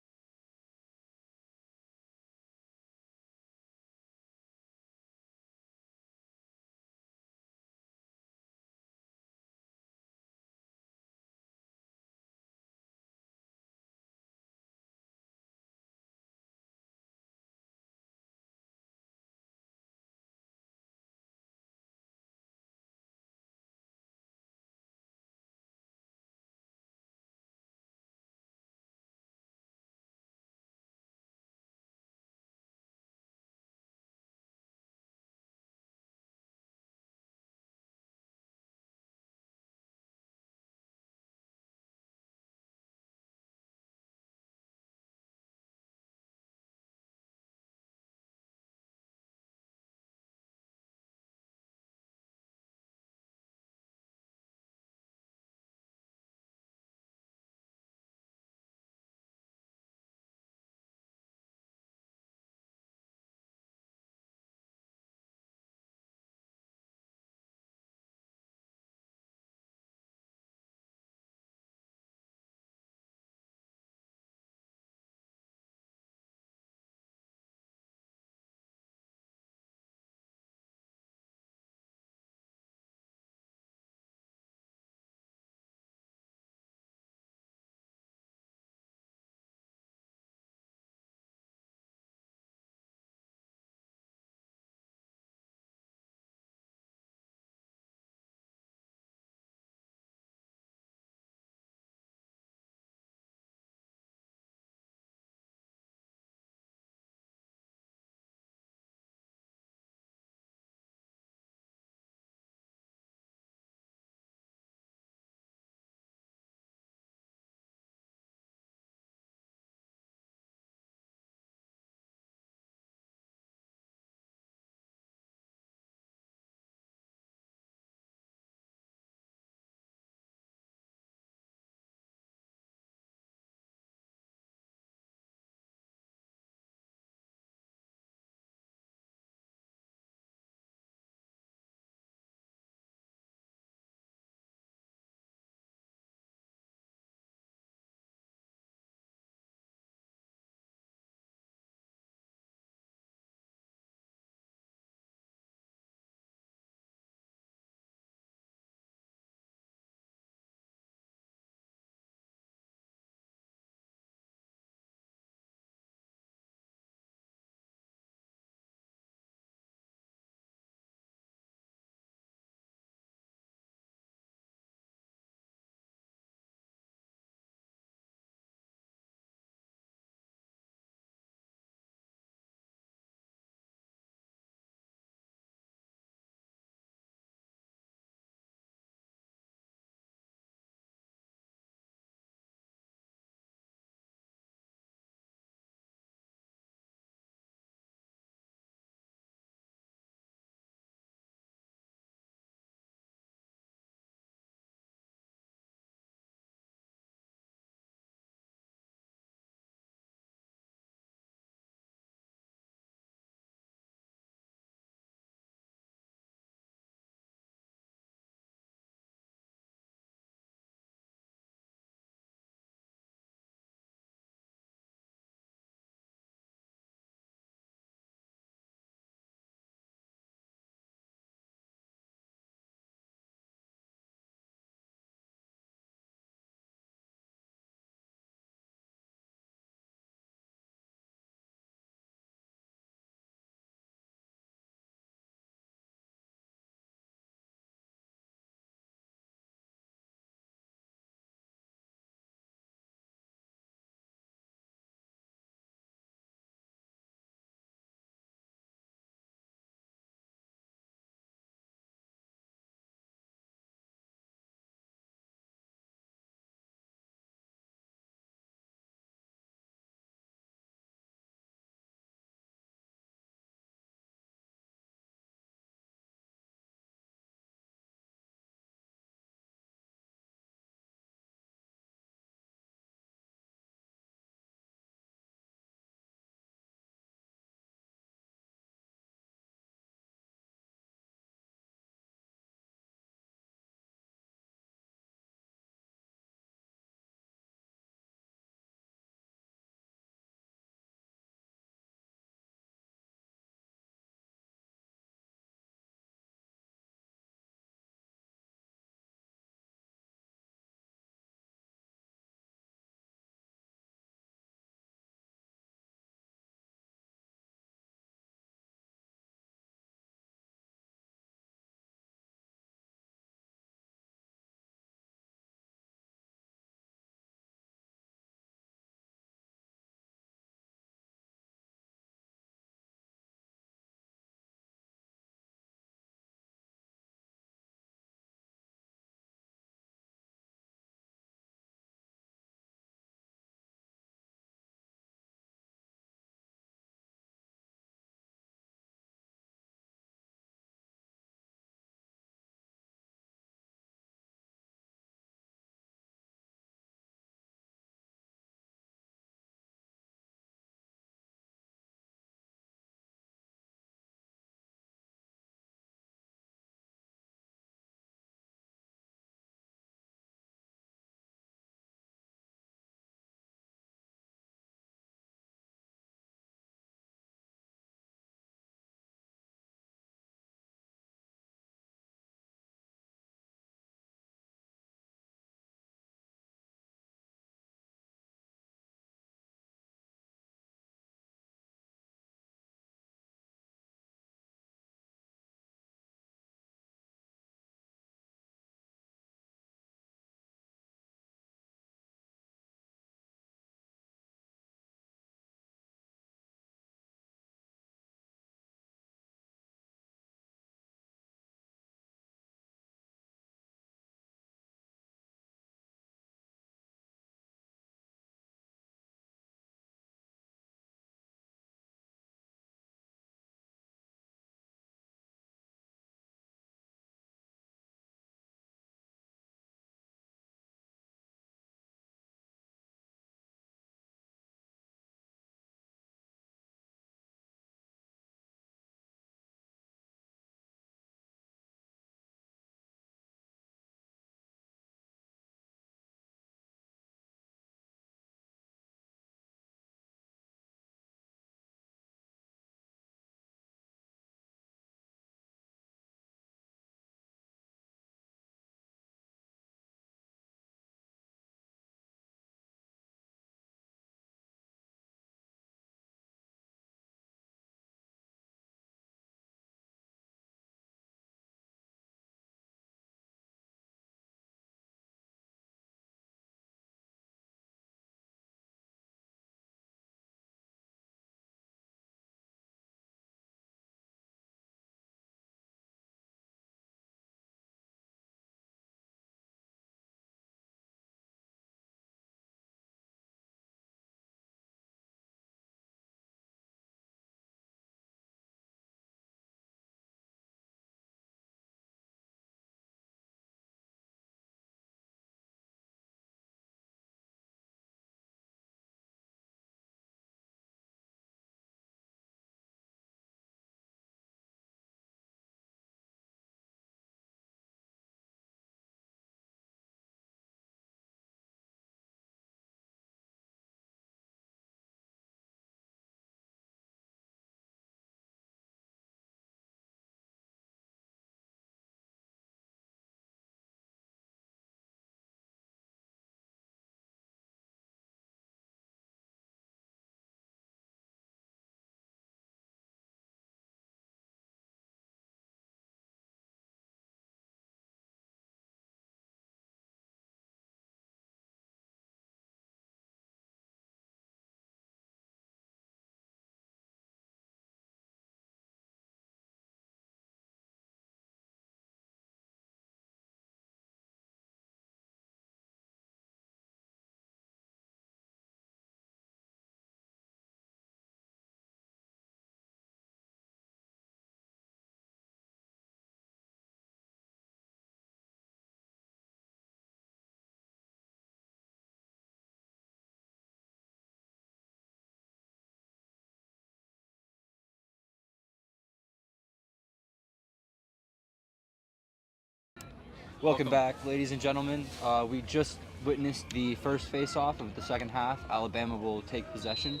Welcome back, ladies and gentlemen. We just witnessed the first face-off of the second half. Alabama will take possession.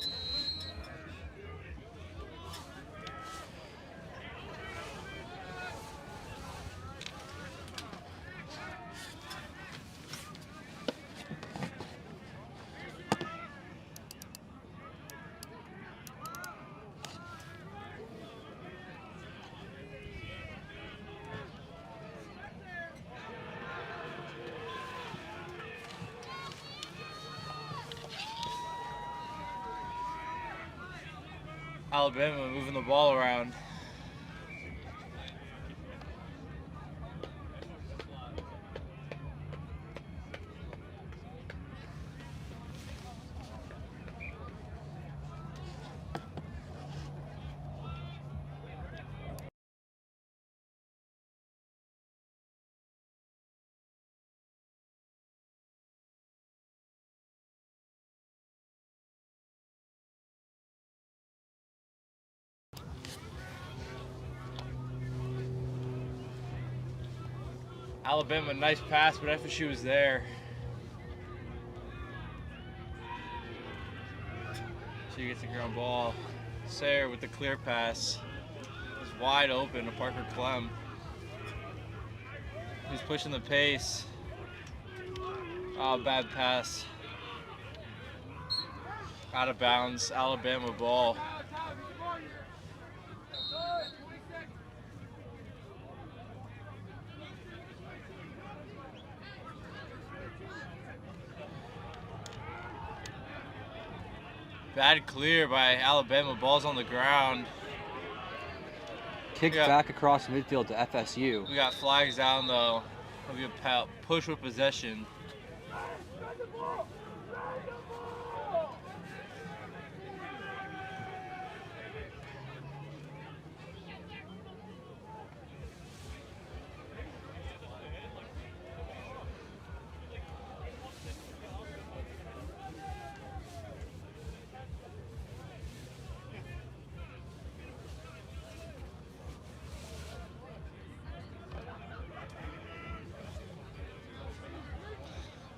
Alabama moving the ball around. Alabama, nice pass, but FSU was there. So you get the ground ball. Sayre with the clear pass. It's wide open to Parker Clem. He's pushing the pace. Oh, bad pass. Out of bounds, Alabama ball. Bad clear by Alabama. Ball's on the ground. Kicked back across midfield to FSU. We got flags down though. It'll be a push with possession.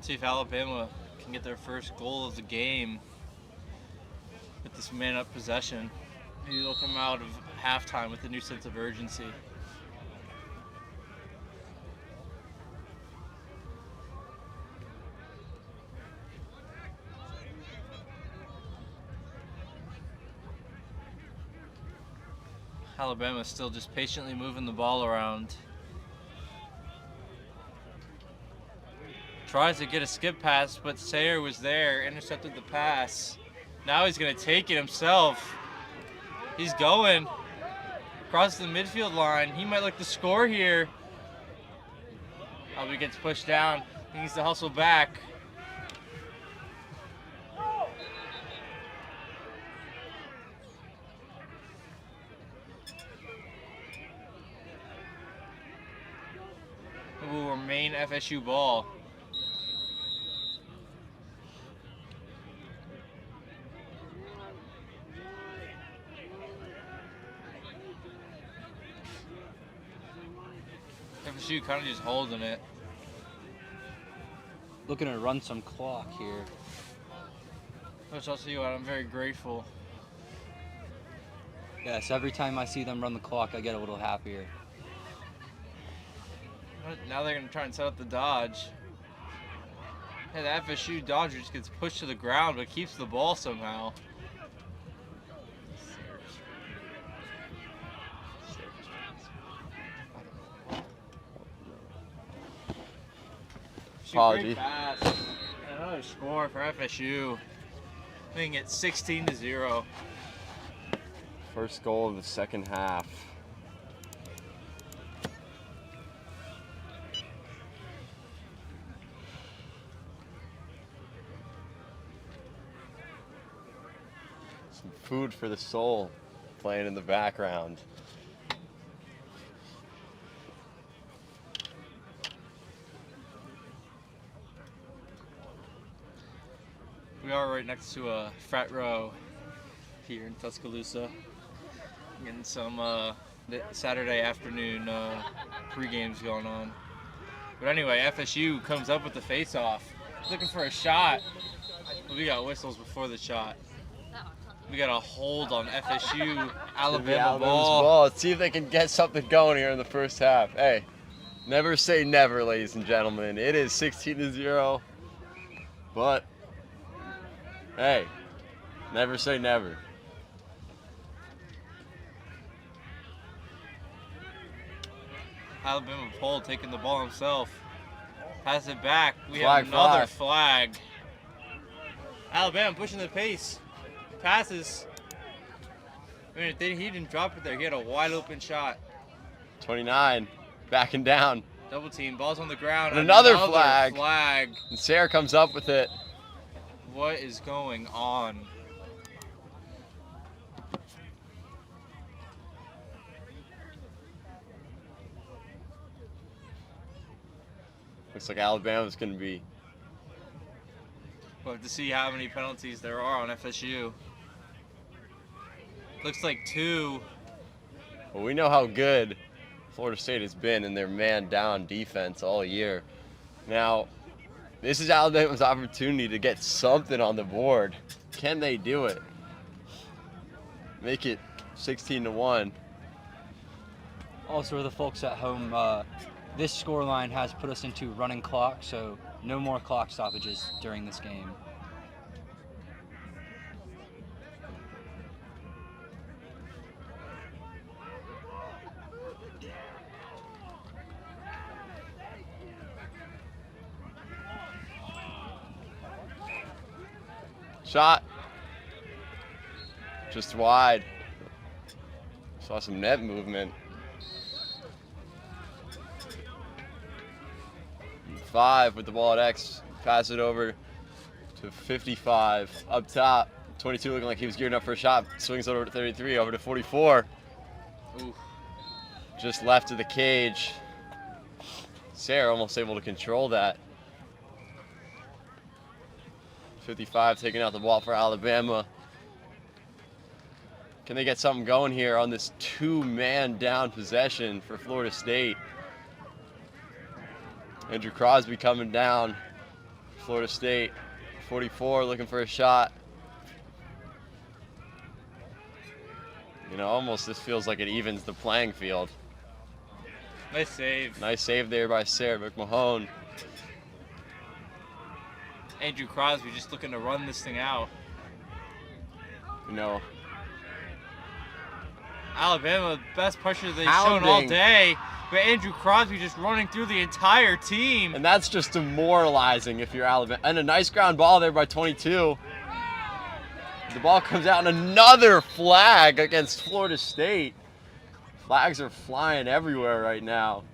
See if Alabama can get their first goal of the game with this man-up possession. Maybe they'll come out of halftime with a new sense of urgency. Alabama's still just patiently moving the ball around. Tries to get a skip pass, but Sayre was there, intercepted the pass. Now he's gonna take it himself. He's going across the midfield line. He might look to score here. Oh, he gets pushed down. He needs to hustle back. It will remain FSU ball. FSU kind of just holding it. Looking to run some clock here. Which I'll see what, I'm very grateful. Yes, every time I see them run the clock, I get a little happier. Now they're going to try and set up the dodge. Hey, the FSU dodger just gets pushed to the ground but keeps the ball somehow. Apology. Great pass. Another score for FSU. Making it 16-0. First goal of the second half. Some food for the soul playing in the background. We are right next to a frat row here in Tuscaloosa. Getting some Saturday afternoon pre-games going on. But anyway, FSU comes up with the face-off. Looking for a shot. We got whistles before the shot. We got a hold on FSU. Alabama ball. Let's see if they can get something going here in the first half. Hey, never say never, ladies and gentlemen. It is 16-0. But, hey, never say never. Alabama Pole taking the ball himself. Pass it back. We Flag, have another flag. Alabama pushing the pace. Passes. I mean, he didn't drop it there. He had a wide open shot. 29, backing down. Double team. Ball's on the ground. And another flag. flag. And Sarah comes up with it. What is going on? Looks like Alabama's going to be. We'll have to see how many penalties there are on FSU. Looks like 2. Well, we know how good Florida State has been in their man-down defense all year. Now, this is Alabama's opportunity to get something on the board. Can they do it? Make it 16-1. Also, for the folks at home, this scoreline has put us into running clock, so no more clock stoppages during this game. Shot. Just wide. Saw some net movement. 5 with the ball at X. Pass it over to 55. Up top. 22 looking like he was gearing up for a shot. Swings over to 33. Over to 44. Ooh. Just left of the cage. Sarah almost able to control that. 55 taking out the ball for Alabama. Can they get something going here on this 2-man down possession for Florida State? Andrew Crosby coming down. Florida State, 44, looking for a shot. You know, almost this feels like it evens the playing field. Nice save. Nice save there by Sarah McMahon. Andrew Crosby just looking to run this thing out. You know, Alabama, best pressure they've shown all day. But Andrew Crosby just running through the entire team. and that's just demoralizing if you're Alabama. And a nice ground ball there by 22. The ball comes out and another flag against Florida State. Flags are flying everywhere right now.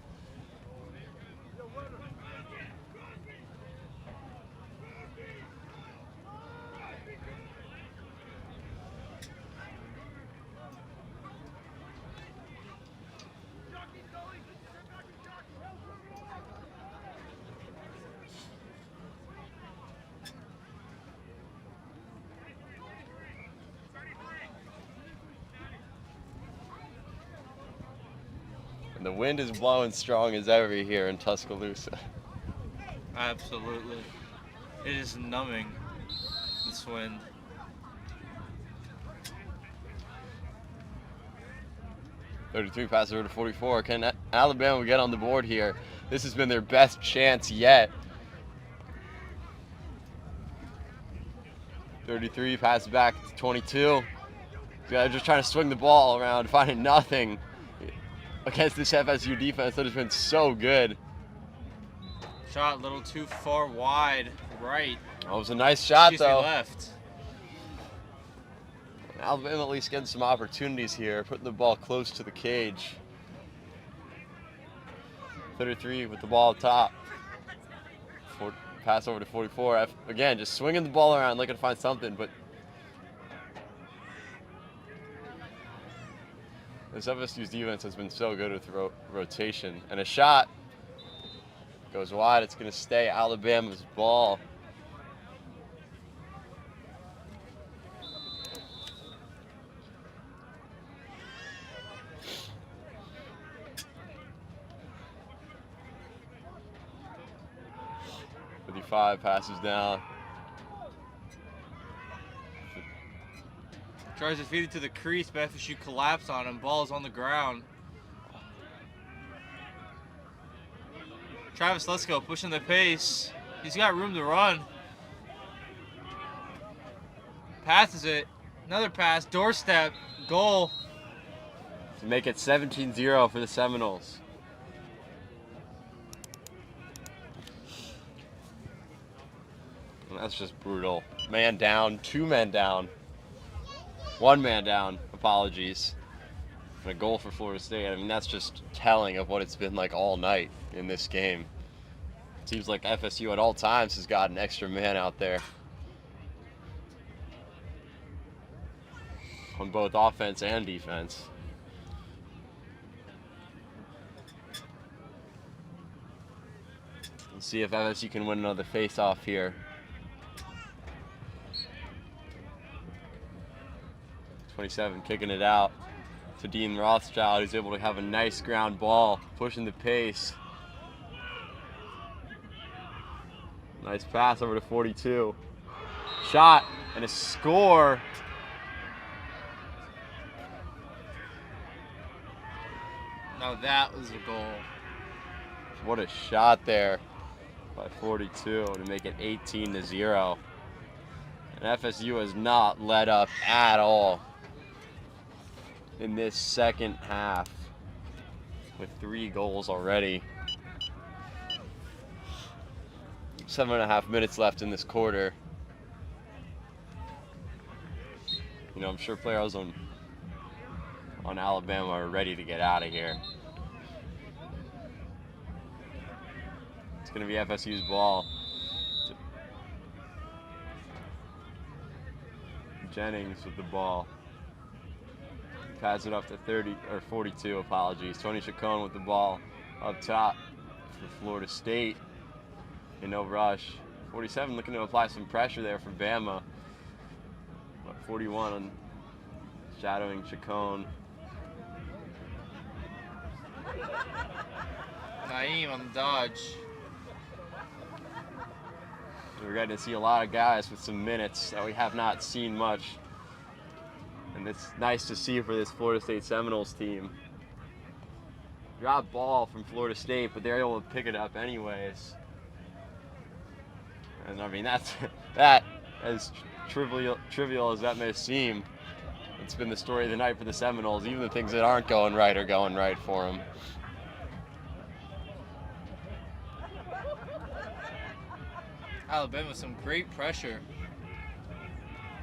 And the wind is blowing strong as ever here in Tuscaloosa. Absolutely. It is numbing, this wind. .33 pass over to 44. Can Alabama get on the board here? This has been their best chance yet. 33 pass back to 22. They're just trying to swing the ball around, finding nothing against this FSU defense that has been so good. Shot a little too far wide right. Oh, it was a nice shot, Excuse me, though. left. Alabama at least getting some opportunities here, putting the ball close to the cage. 33 with the ball up top. Pass over to 44. Again, just swinging the ball around, looking to find something, but this FSU's defense has been so good with rotation. And a shot goes wide. It's going to stay Alabama's ball. 45 passes down. Tries to feed it to the crease, but FSU collapse on him. Ball's on the ground. Travis Lesko pushing the pace. He's got room to run. Passes it. Another pass. Doorstep. Goal. To make it 17-0 for the Seminoles. Well, that's just brutal. Man down, 2 men down. 1 man down, apologies. And a goal for Florida State. I mean, that's just telling of what it's been like all night in this game. It seems like FSU at all times has got an extra man out there. On both offense and defense. Let's see if FSU can win another face-off here. 27 kicking it out to Dean Rothschild, who's able to have a nice ground ball, pushing the pace. Nice pass over to 42. Shot and a score. Now that was a goal. What a shot there by 42 to make it 18-0. And FSU has not let up at all in this second half with 3 goals already. 7.5 minutes left in this quarter. You know, I'm sure players on Alabama are ready to get out of here. It's going to be FSU's ball. Jennings with the ball. Pass it up to 42, apologies. Tony Chacon with the ball up top for Florida State. In no rush. 47 looking to apply some pressure there for Bama. But 41 on shadowing Chacon. Naeem on the dodge. We're getting to see a lot of guys with some minutes that we have not seen much. And it's nice to see for this Florida State Seminoles team. Drop ball from Florida State, but they're able to pick it up anyways. And I mean, that as trivial as that may seem, it's been the story of the night for the Seminoles. Even the things that aren't going right are going right for them. Alabama with some great pressure.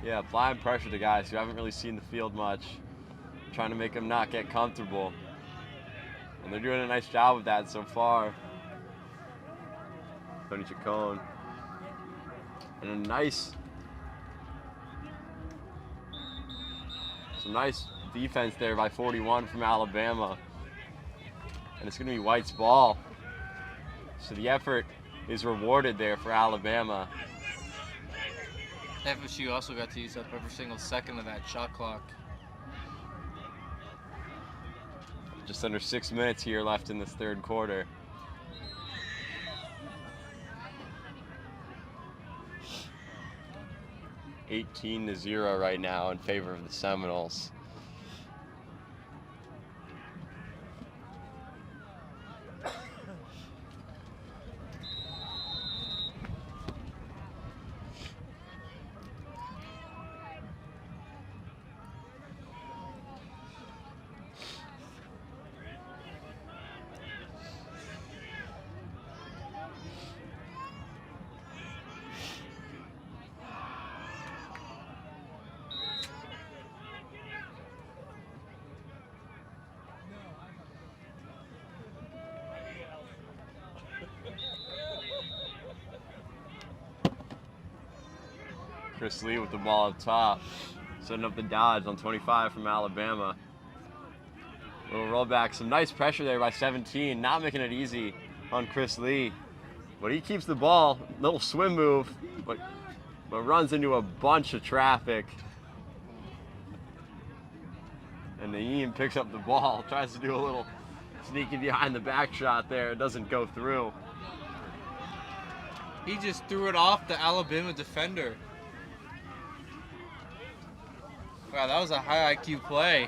Yeah, applying pressure to guys who haven't really seen the field much, trying to make them not get comfortable. And they're doing a nice job of that so far. Tony Chacon. And some nice defense there by 41 from Alabama. And it's going to be White's ball. So the effort is rewarded there for Alabama. FSU also got to use up every single second of that shot clock. Just under 6 minutes here left in this third quarter. (18-0) right now in favor of the Seminoles. Chris Lee with the ball up top, setting up the dodge on 25 from Alabama. Little rollback, some nice pressure there by 17, not making it easy on Chris Lee. But he keeps the ball, little swim move, but runs into a bunch of traffic. And Naeem picks up the ball, tries to do a little sneaky behind the back shot there, it doesn't go through. He just threw it off the Alabama defender. Wow, that was a high IQ play.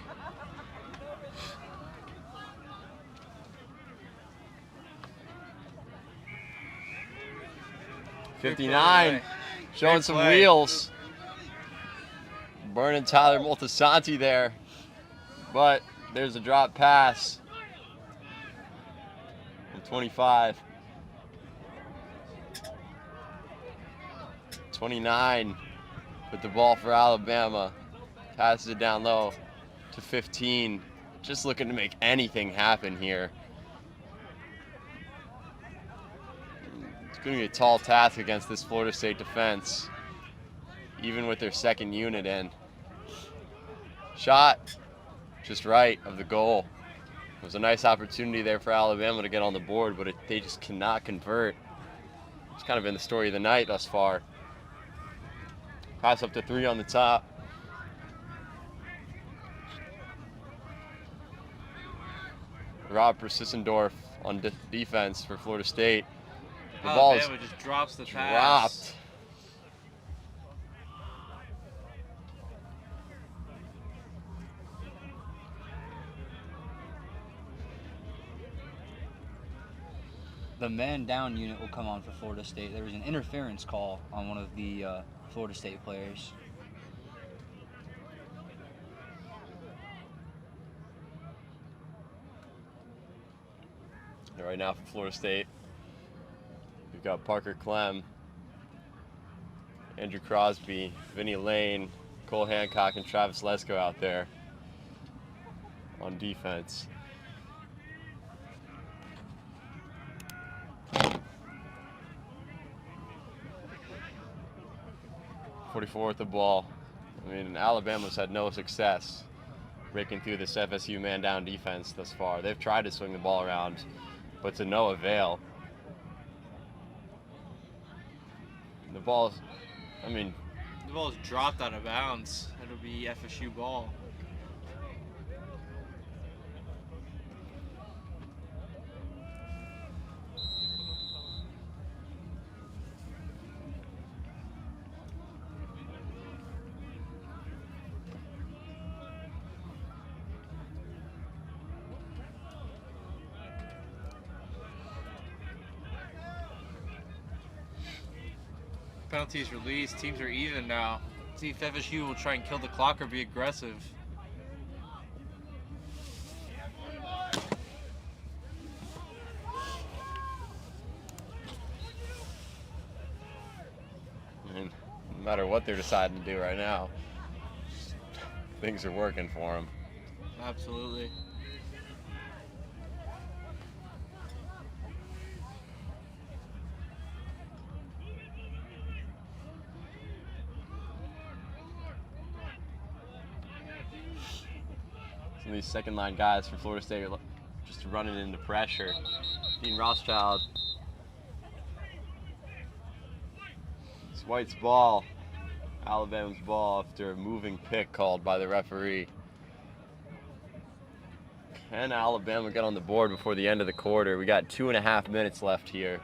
Big play 59, today. showing Big some play. wheels. Burning Tyler Multisanti there. But there's a drop pass. From 25. 29 with the ball for Alabama. Passes it down low to 15. Just looking to make anything happen here. It's going to be a tall task against this Florida State defense, even with their second unit in. Shot just right of the goal. It was a nice opportunity there for Alabama to get on the board, but they just cannot convert. It's kind of been the story of the night thus far. Pass up to 3 on the top. Rob Persissendorf on defense for Florida State. The ball is Alabama just drops the pass. dropped. The man down unit will come on for Florida State. There was an interference call on one of the Florida State players. And right now for Florida State, we've got Parker Clem, Andrew Crosby, Vinny Lane, Cole Hancock, and Travis Lesko out there on defense. .44 with the ball. I mean, Alabama's had no success breaking through this FSU man-down defense thus far. They've tried to swing the ball around, but to no avail. The ball, The ball is dropped out of bounds. It'll be FSU ball. Penalties released. Teams are even now. See if FSU will try and kill the clock or be aggressive. I mean, no matter what they're deciding to do right now, things are working for them. Absolutely. Some of these second line guys for Florida State are just running into pressure. Dean Rothschild. It's White's ball. Alabama's ball after a moving pick called by the referee. Can Alabama get on the board before the end of the quarter? We got 2.5 minutes left here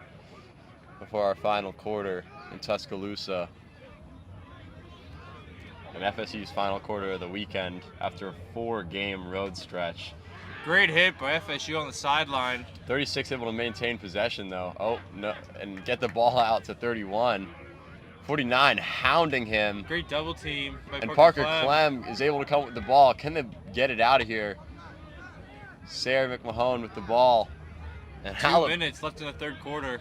before our final quarter in Tuscaloosa. And FSU's final quarter of the weekend after a 4-game road stretch. Great hit by FSU on the sideline. 36 able to maintain possession though. Oh, no, and get the ball out to 31. 49 hounding him. Great double team by And Parker Clem is able to come with the ball. Can they get it out of here? Sarah McMahon with the ball. And 2 minutes left in the third quarter.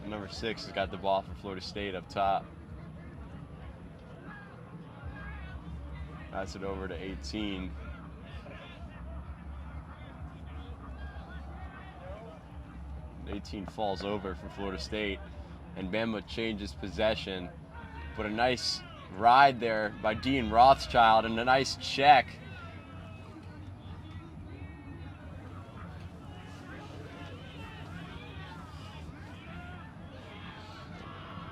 Number 6 has got the ball for Florida State up top. Pass it over to 18. And 18 falls over for Florida State, and Bama changes possession. But a nice ride there by Dean Rothschild and a nice check.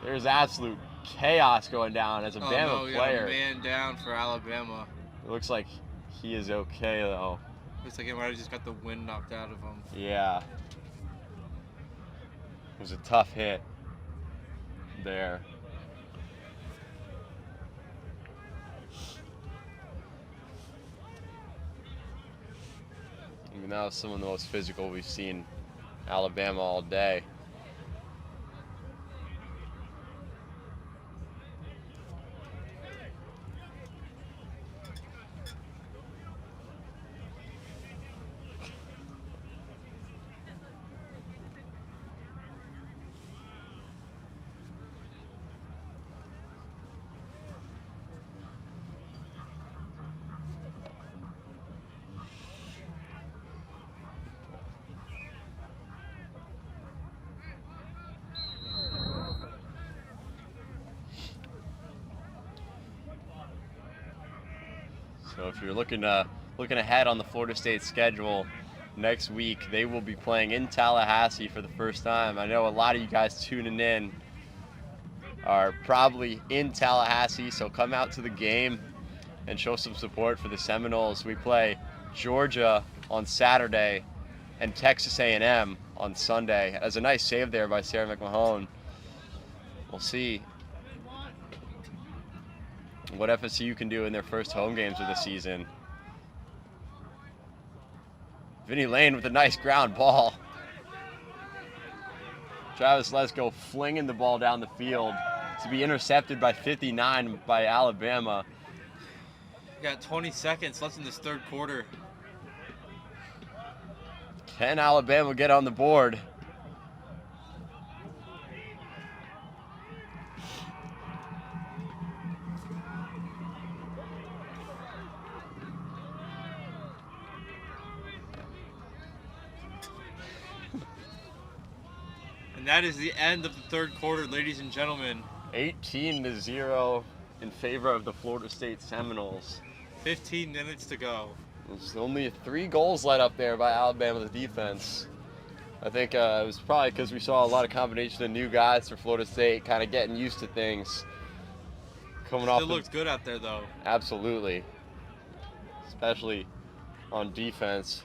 There's absolute chaos going down as a Bama no, we got player. a man down for Alabama. It looks like he is okay though. Looks like he might have just got the wind knocked out of him. Yeah. It was a tough hit there. I mean, that was some of the most physical we've seen Alabama all day. So if you're looking ahead on the Florida State schedule, next week they will be playing in Tallahassee for the first time. I know a lot of you guys tuning in are probably in Tallahassee, so come out to the game and show some support for the Seminoles. We play Georgia on Saturday and Texas A&M on Sunday. As a nice save there by Sarah McMahon. We'll see what FSU can do in their first home games of the season. Vinny Lane with a nice ground ball. Travis Lesko flinging the ball down the field to be intercepted by 59 by Alabama. We got 20 seconds left in this third quarter. Can Alabama get on the board? And that is the end of the third quarter, ladies and gentlemen. 18-0 in favor of the Florida State Seminoles. 15 minutes to go. There's only 3 goals let up there by Alabama's defense. I think it was probably because we saw a lot of combination of new guys for Florida State, kind of getting used to things. Coming off. Still looks good out there, though. Absolutely. Especially on defense.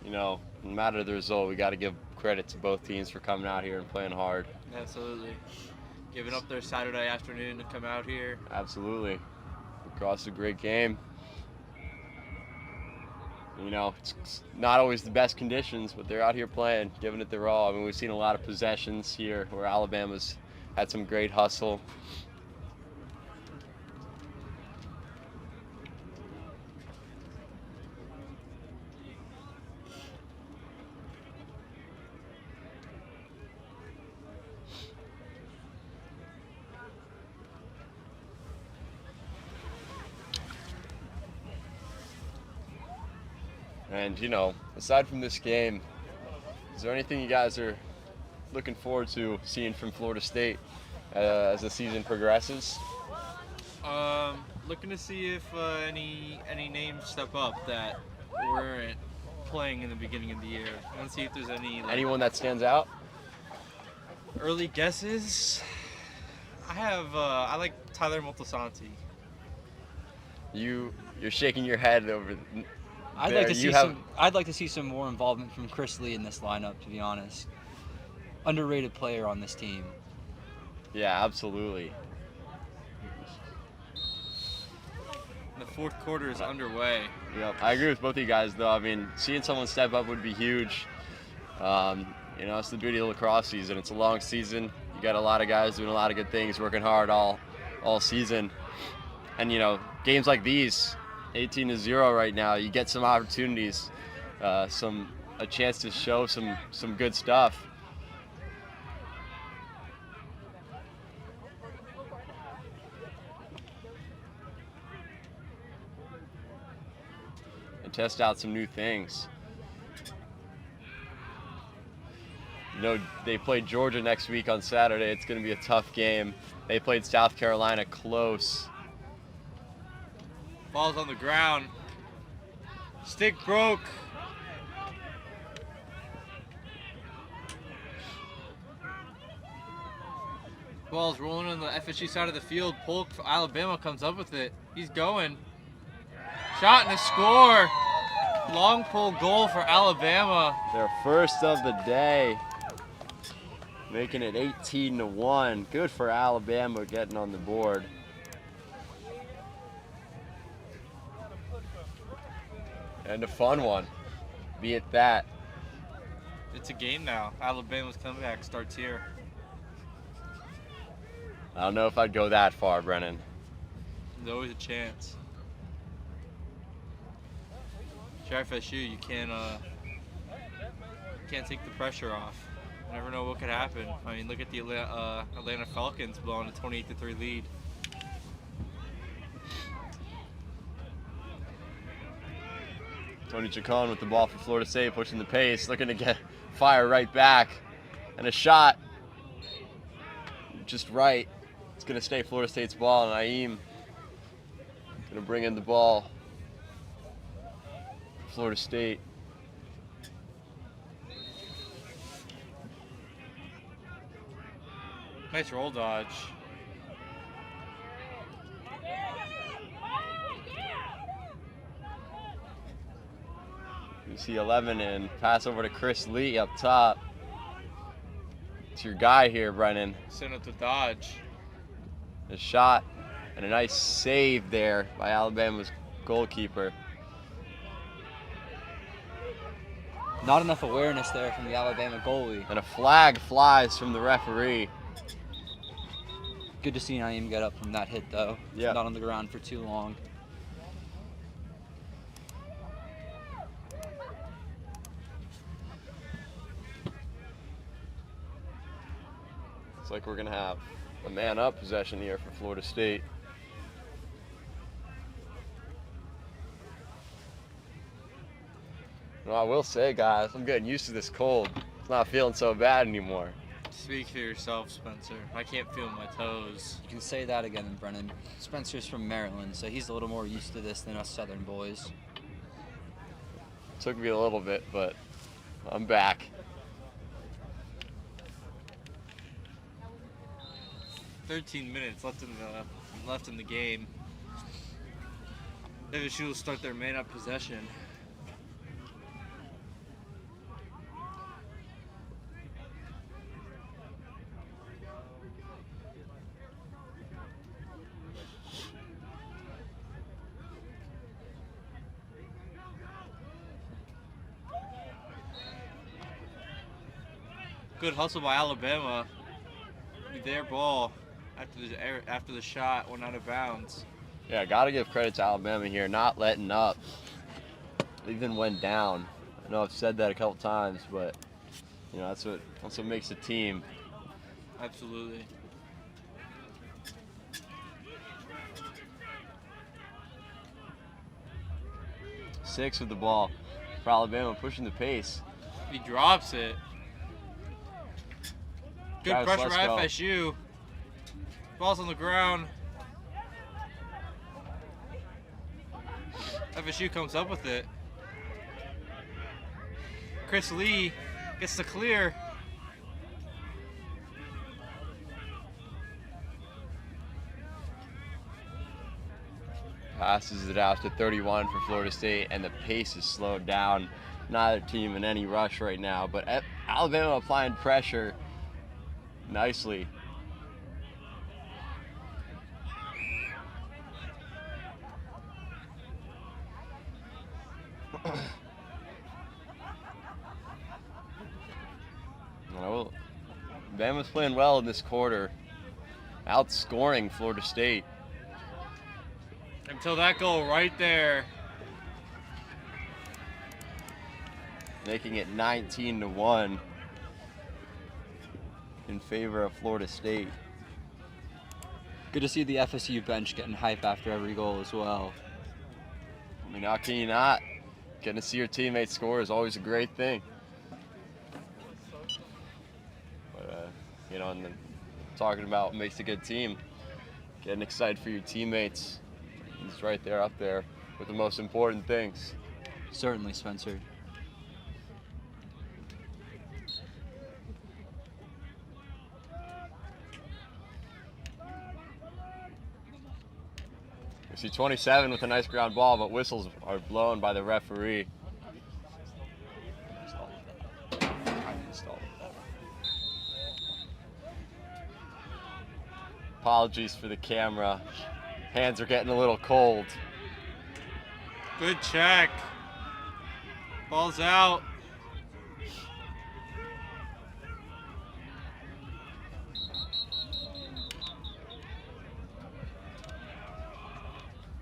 You know, no matter the result, we got to give credit to both teams for coming out here and playing hard. Absolutely. Giving up their Saturday afternoon to come out here. Absolutely. Across a great game. You know, it's not always the best conditions, but they're out here playing, giving it their all. I mean, we've seen a lot of possessions here where Alabama's had some great hustle. And, you know, aside from this game, is there anything you guys are looking forward to seeing from Florida State as the season progresses? Looking to see if any names step up that weren't playing in the beginning of the year. I want to see if there's any Anyone that stands out? early guesses. I like Tyler Moltisanti. You're shaking your head over. I'd like to see some more involvement from Chris Lee in this lineup, to be honest. Underrated player on this team. Yeah, absolutely. The fourth quarter is underway. Yep, I agree with both of you guys, though. I mean, seeing someone step up would be huge. You know, it's the beauty of lacrosse season. It's a long season. You got a lot of guys doing a lot of good things, working hard all season. And, you know, games like these, 18-0 right now, you get some opportunities, a chance to show some good stuff. and test out some new things. You know, they play Georgia next week on Saturday. It's going to be a tough game. They played South Carolina close. Ball's on the ground. Stick broke. Ball's rolling on the FSU side of the field. Polk for Alabama comes up with it. He's going. Shot and a score. Long pull goal for Alabama. Their first of the day, making it 18-1. Good for Alabama getting on the board. And a fun one, be it that. It's a game now. Alabama's comeback starts here. I don't know if I'd go that far, Brennan. There's always a chance. If you're FSU, you can't take the pressure off. You never know what could happen. I mean, look at the Atlanta Falcons blowing a 28-3 lead. Tony Chacon with the ball for Florida State, pushing the pace, looking to get fire right back. And a shot just right. It's going to stay Florida State's ball, and Naeem going to bring in the ball. Florida State. Nice roll dodge. You see 11 and pass over to Chris Lee up top. It's your guy here, Brennan. Send it to dodge. A shot and a nice save there by Alabama's goalkeeper. Not enough awareness there from the Alabama goalie. And a flag flies from the referee. Good to see Naeem get up from that hit, though. Yeah. Not on the ground for too long. Looks like we're going to have a man-up possession here for Florida State. Well, I will say, guys, I'm getting used to this cold. It's not feeling so bad anymore. Speak for yourself, Spencer. I can't feel my toes. You can say that again, Brennan. Spencer's from Maryland, so he's a little more used to this than us Southern boys. Took me a little bit, but I'm back. 13 minutes left in the game. FSU will start their man-up possession. Good hustle by Alabama. Their ball after the shot went out of bounds. Yeah, got to give credit to Alabama here, not letting up. They even went down. I know I've said that a couple times, but you know that's what makes a team. Absolutely. Six with the ball for Alabama, pushing the pace. He drops it. Good Travis, pressure let's by go. FSU. Ball's on the ground. FSU comes up with it. Chris Lee gets the clear. Passes it out to 31 for Florida State, and the pace is slowed down. Neither team in any rush right now, but Alabama applying pressure nicely. Well, Bama's playing well in this quarter, outscoring Florida State. Until that goal right there. Making it 19-1 in favor of Florida State. Good to see the FSU bench getting hype after every goal as well. I mean, how can you not? getting to see your teammates score is always a great thing. But, you know, and then talking about what makes a good team, getting excited for your teammates is right there up there with the most important things. Certainly, Spencer. We see 27 with a nice ground ball, but whistles are blown by the referee. Apologies for the camera. Hands are getting a little cold. Good check. Ball's out.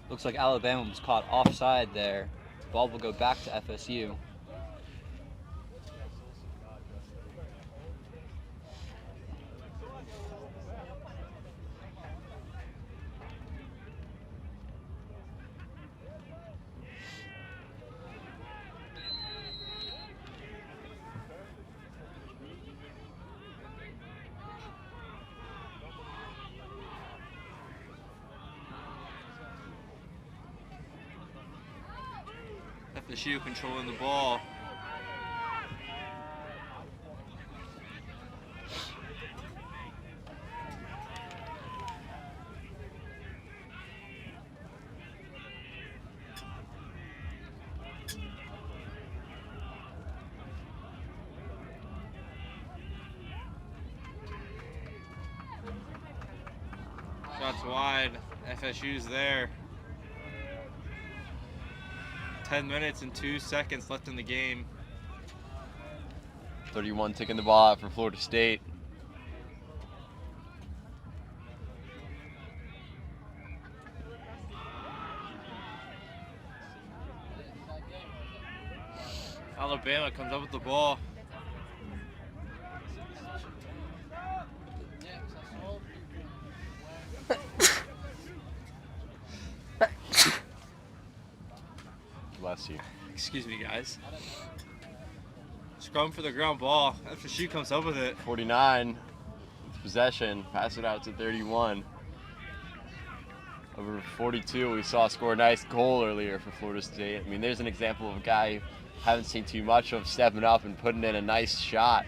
Looks like Alabama was caught offside there. Ball will go back to FSU. FSU controlling the ball. Shots wide. FSU's there. 10 minutes and 2 seconds left in the game. 31 taking the ball out for Florida State. Alabama comes up with the ball. Bless you. Excuse me, guys. Scrum for the ground ball. FSU comes up with it. 49 with possession, pass it out to 31. Over 42, we saw score a nice goal earlier for Florida State. I mean, there's an example of a guy who haven't seen too much of stepping up and putting in a nice shot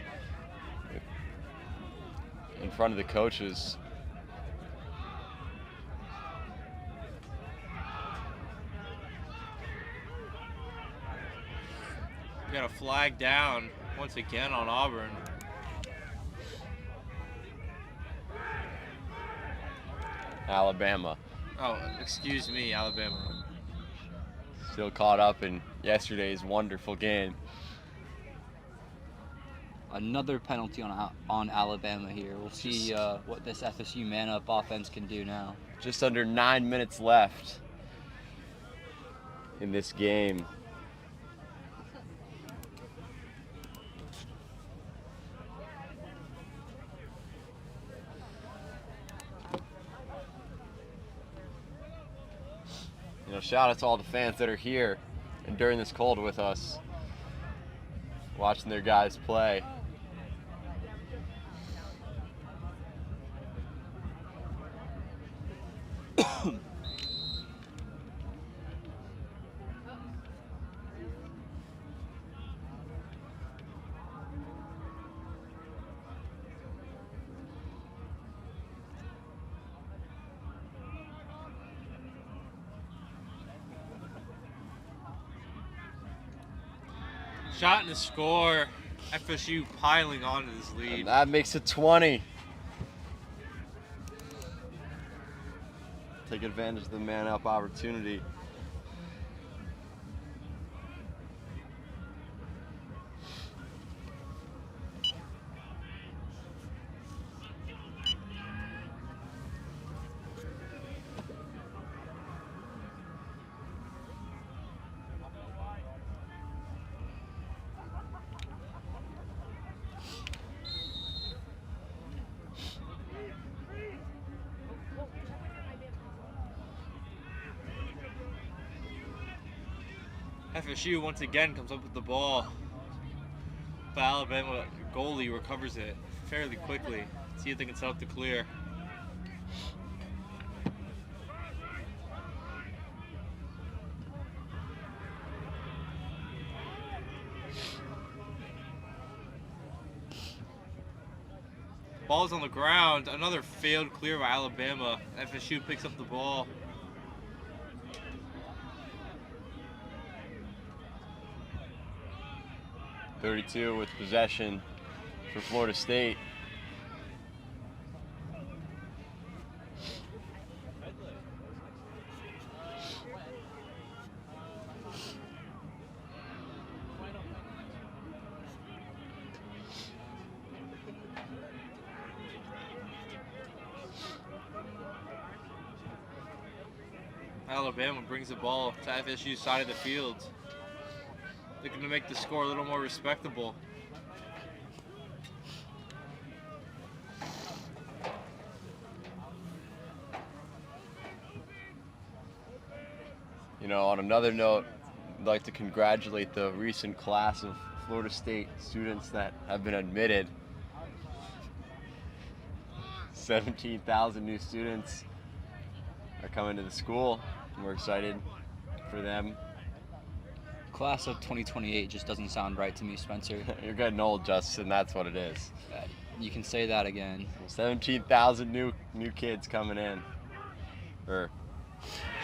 in front of the coaches. We got a flag down once again on Auburn. Alabama Oh, excuse me, Alabama. still caught up in yesterday's wonderful game. Another penalty on Alabama here. We'll see what this FSU man-up offense can do now. Just under 9 minutes left in this game. You know, shout out to all the fans that are here and during this cold with us, watching their guys play. Shot and a score. FSU piling onto this lead. And that makes it 20. Take advantage of the man-up opportunity. FSU once again comes up with the ball, but Alabama goalie recovers it fairly quickly. See if they can set up the clear. Ball's on the ground. Another failed clear by Alabama. FSU picks up the ball. .32 with possession for Florida State. Alabama brings the ball to FSU's side of the field. Looking to make the score a little more respectable. You know, on another note, I'd like to congratulate the recent class of Florida State students that have been admitted. 17,000 new students are coming to the school, and we're excited for them. Class of 2028 just doesn't sound right to me, Spencer. You're getting old, Justin, that's what it is. You can say that again. 17,000 new kids coming in.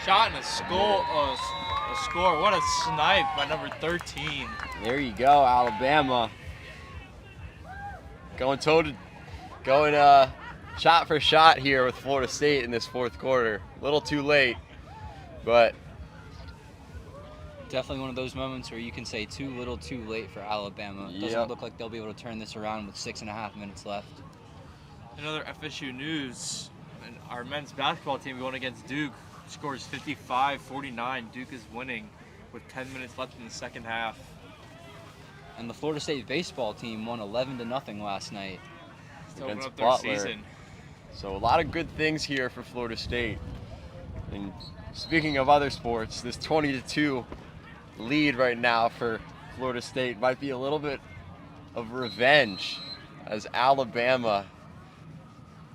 Shot and a score. A score. What a snipe by number 13. There you go, Alabama. Going shot for shot here with Florida State in this fourth quarter. A little too late, but Definitely one of those moments where you can say too little too late for Alabama. It doesn't look like they'll be able to turn this around with 6.5 minutes left. Another FSU news. And our men's basketball team going against Duke scores 55-49. Duke is winning with 10 minutes left in the second half. And the Florida State baseball team won 11-0 last night. To open Against up their Butler. season. So a lot of good things here for Florida State. And speaking of other sports, this 20-2 lead right now for Florida State might be a little bit of revenge as Alabama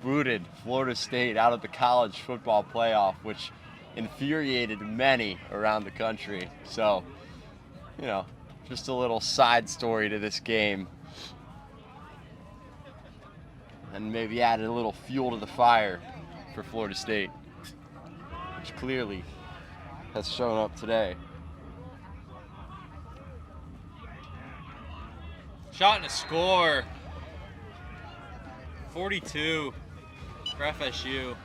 booted Florida State out of the college football playoff, which infuriated many around the country. So, you know, just a little side story to this game. And maybe added a little fuel to the fire for Florida State, which clearly has shown up today. Shot and a score. 42 for FSU.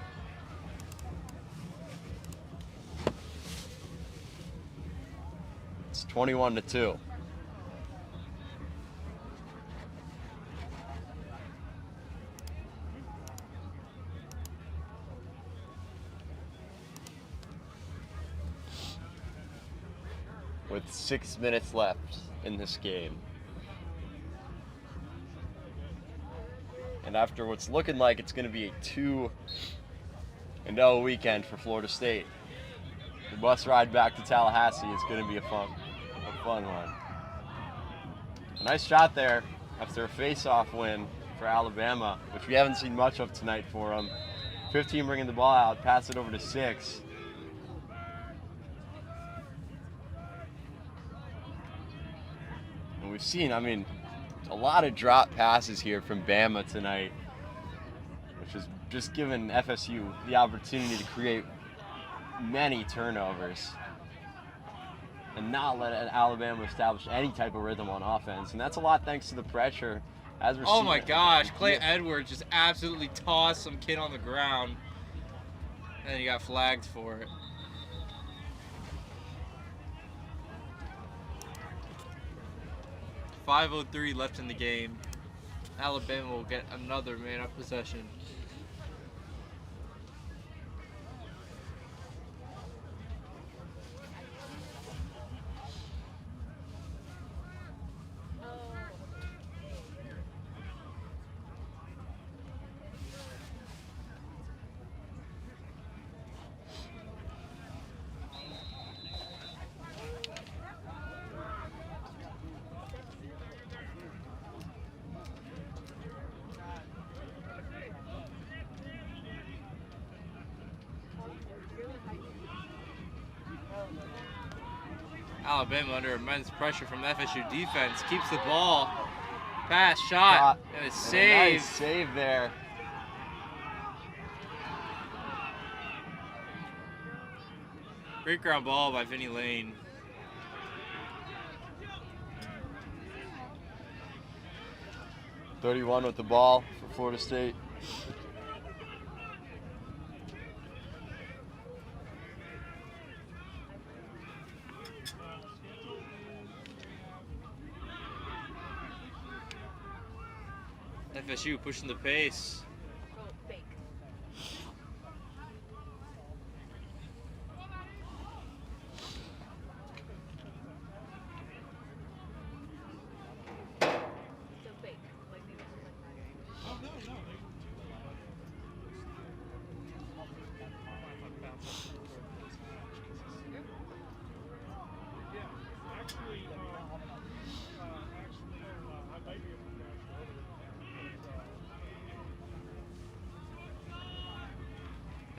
It's 21-2. With 6 minutes left in this game. And after what's looking like it's going to be a 2-0 weekend for Florida State, the bus ride back to Tallahassee is going to be a fun one. A nice shot there after a face-off win for Alabama, which we haven't seen much of tonight for them. 15 bringing the ball out, pass it over to 6. And we've seen, I mean, a lot of drop passes here from Bama tonight, which has just given FSU the opportunity to create many turnovers and not let Alabama establish any type of rhythm on offense. And that's a lot thanks to the pressure. As we're Oh seeing. my gosh, Clay Edwards just absolutely tossed some kid on the ground. And then he got flagged for it. .503 left in the game. Alabama will get another man-up possession. Alabama under immense pressure from the FSU defense. Keeps the ball. Pass, shot, and a And save. a nice save there. Great ground ball by Vinny Lane. .31 with the ball for Florida State. FSU pushing the pace. Fake. So fake. Like they were like that.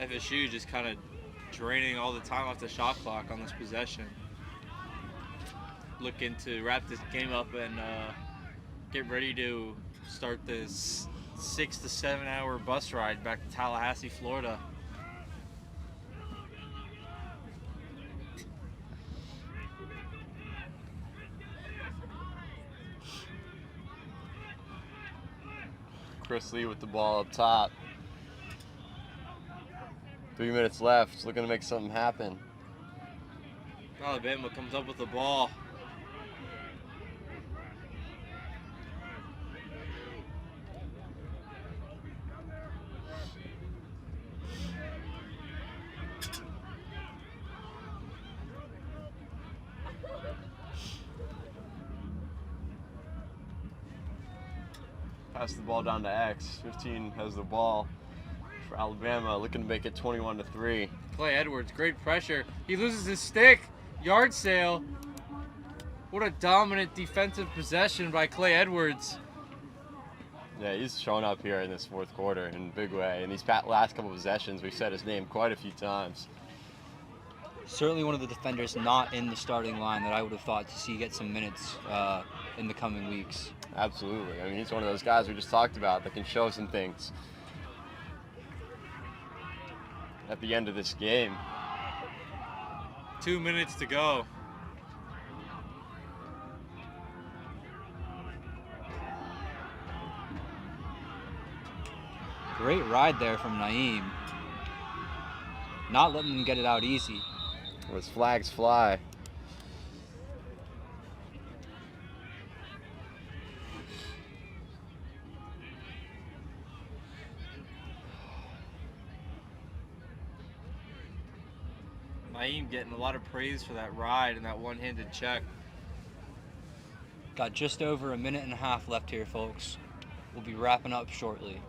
FSU just kind of draining all the time off the shot clock on this possession. Looking to wrap this game up and get ready to start this 6 to 7 hour bus ride back to Tallahassee, Florida. Chris Lee with the ball up top. 3 minutes left. Looking to make something happen. Alabama comes up with the ball. Pass the ball down to X. 15 has the ball for Alabama, looking to make it 21-3. Clay Edwards, great pressure. He loses his stick. Yard sale. What a dominant defensive possession by Clay Edwards. Yeah, he's shown up here in this fourth quarter in a big way. In these last couple possessions, we've said his name quite a few times. Certainly one of the defenders not in the starting line that I would have thought to see get some minutes in the coming weeks. Absolutely. I mean, he's one of those guys we just talked about that can show some things at the end of this game. 2 minutes to go. Great ride there from Naeem. Not letting them get it out easy. As flags fly. Naeem getting a lot of praise for that ride and that one-handed check. Got just over a minute and a half left here, folks. We'll be wrapping up shortly.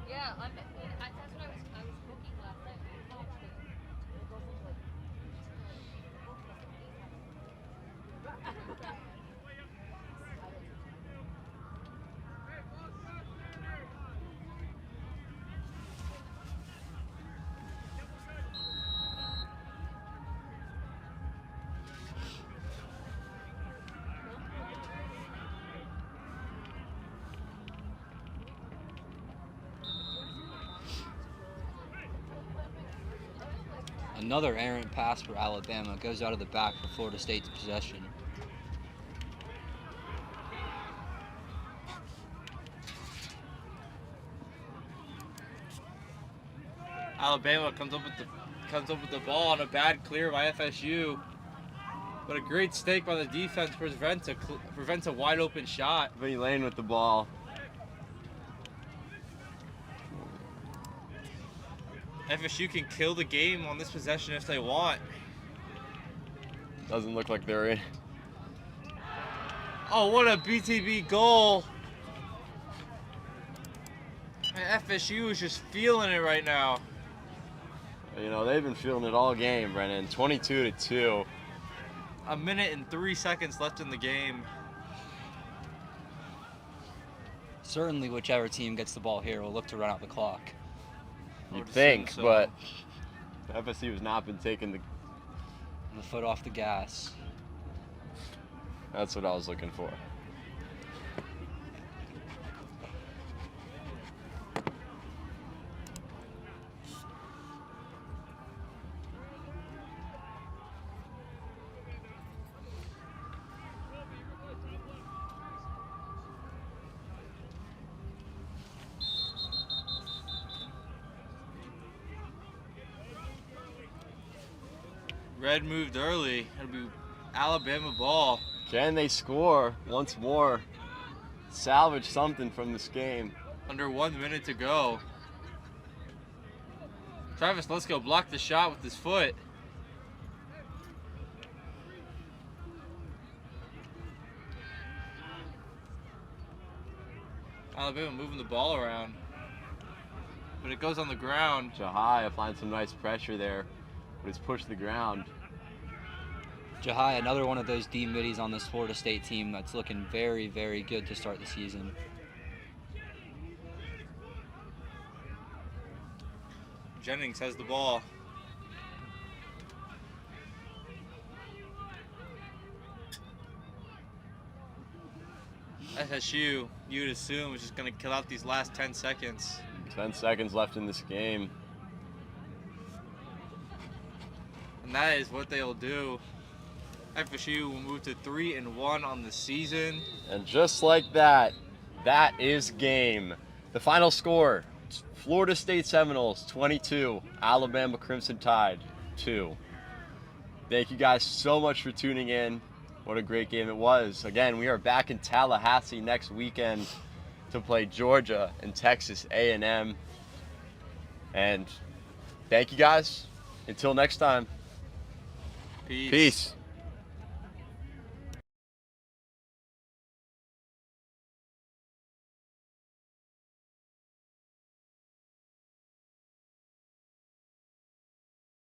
Yeah, that's what I was booking last night. Another errant pass for Alabama goes out of the back for Florida State's possession. Alabama comes up with the ball on a bad clear by FSU. But a great stake by the defense prevents a wide open shot. Vinny Lane with the ball. FSU can kill the game on this possession if they want. Doesn't look like they're in. Oh, what a BTB goal. And FSU is just feeling it right now. You know, they've been feeling it all game, Brennan. 22-2. A minute and 3 seconds left in the game. Certainly, whichever team gets the ball here will look to run out the clock. I You'd would think, assume so. but FSU has not been taking the. The foot off the gas. That's what I was looking for. Red moved early. It'll be Alabama ball. Can they score once more? Salvage something from this game. Under 1 minute to go. Travis, let's go block the shot with his foot. Alabama moving the ball around. But it goes on the ground. Jahai applying some nice pressure there, but it's pushed the ground. Jahai, another one of those D middies on this Florida State team that's looking very, very good to start the season. Jennings has the ball. FSU, you'd assume, is just going to kill out these last 10 seconds. 10 seconds left in this game. And that is what they'll do. FSU will move to 3-1 on the season. And just like that, that is game. The final score, Florida State Seminoles 22, Alabama Crimson Tide 2. Thank you guys so much for tuning in. What a great game it was. Again, we are back in Tallahassee next weekend to play Georgia and Texas A&M. And thank you guys. Until next time. Peace. Peace.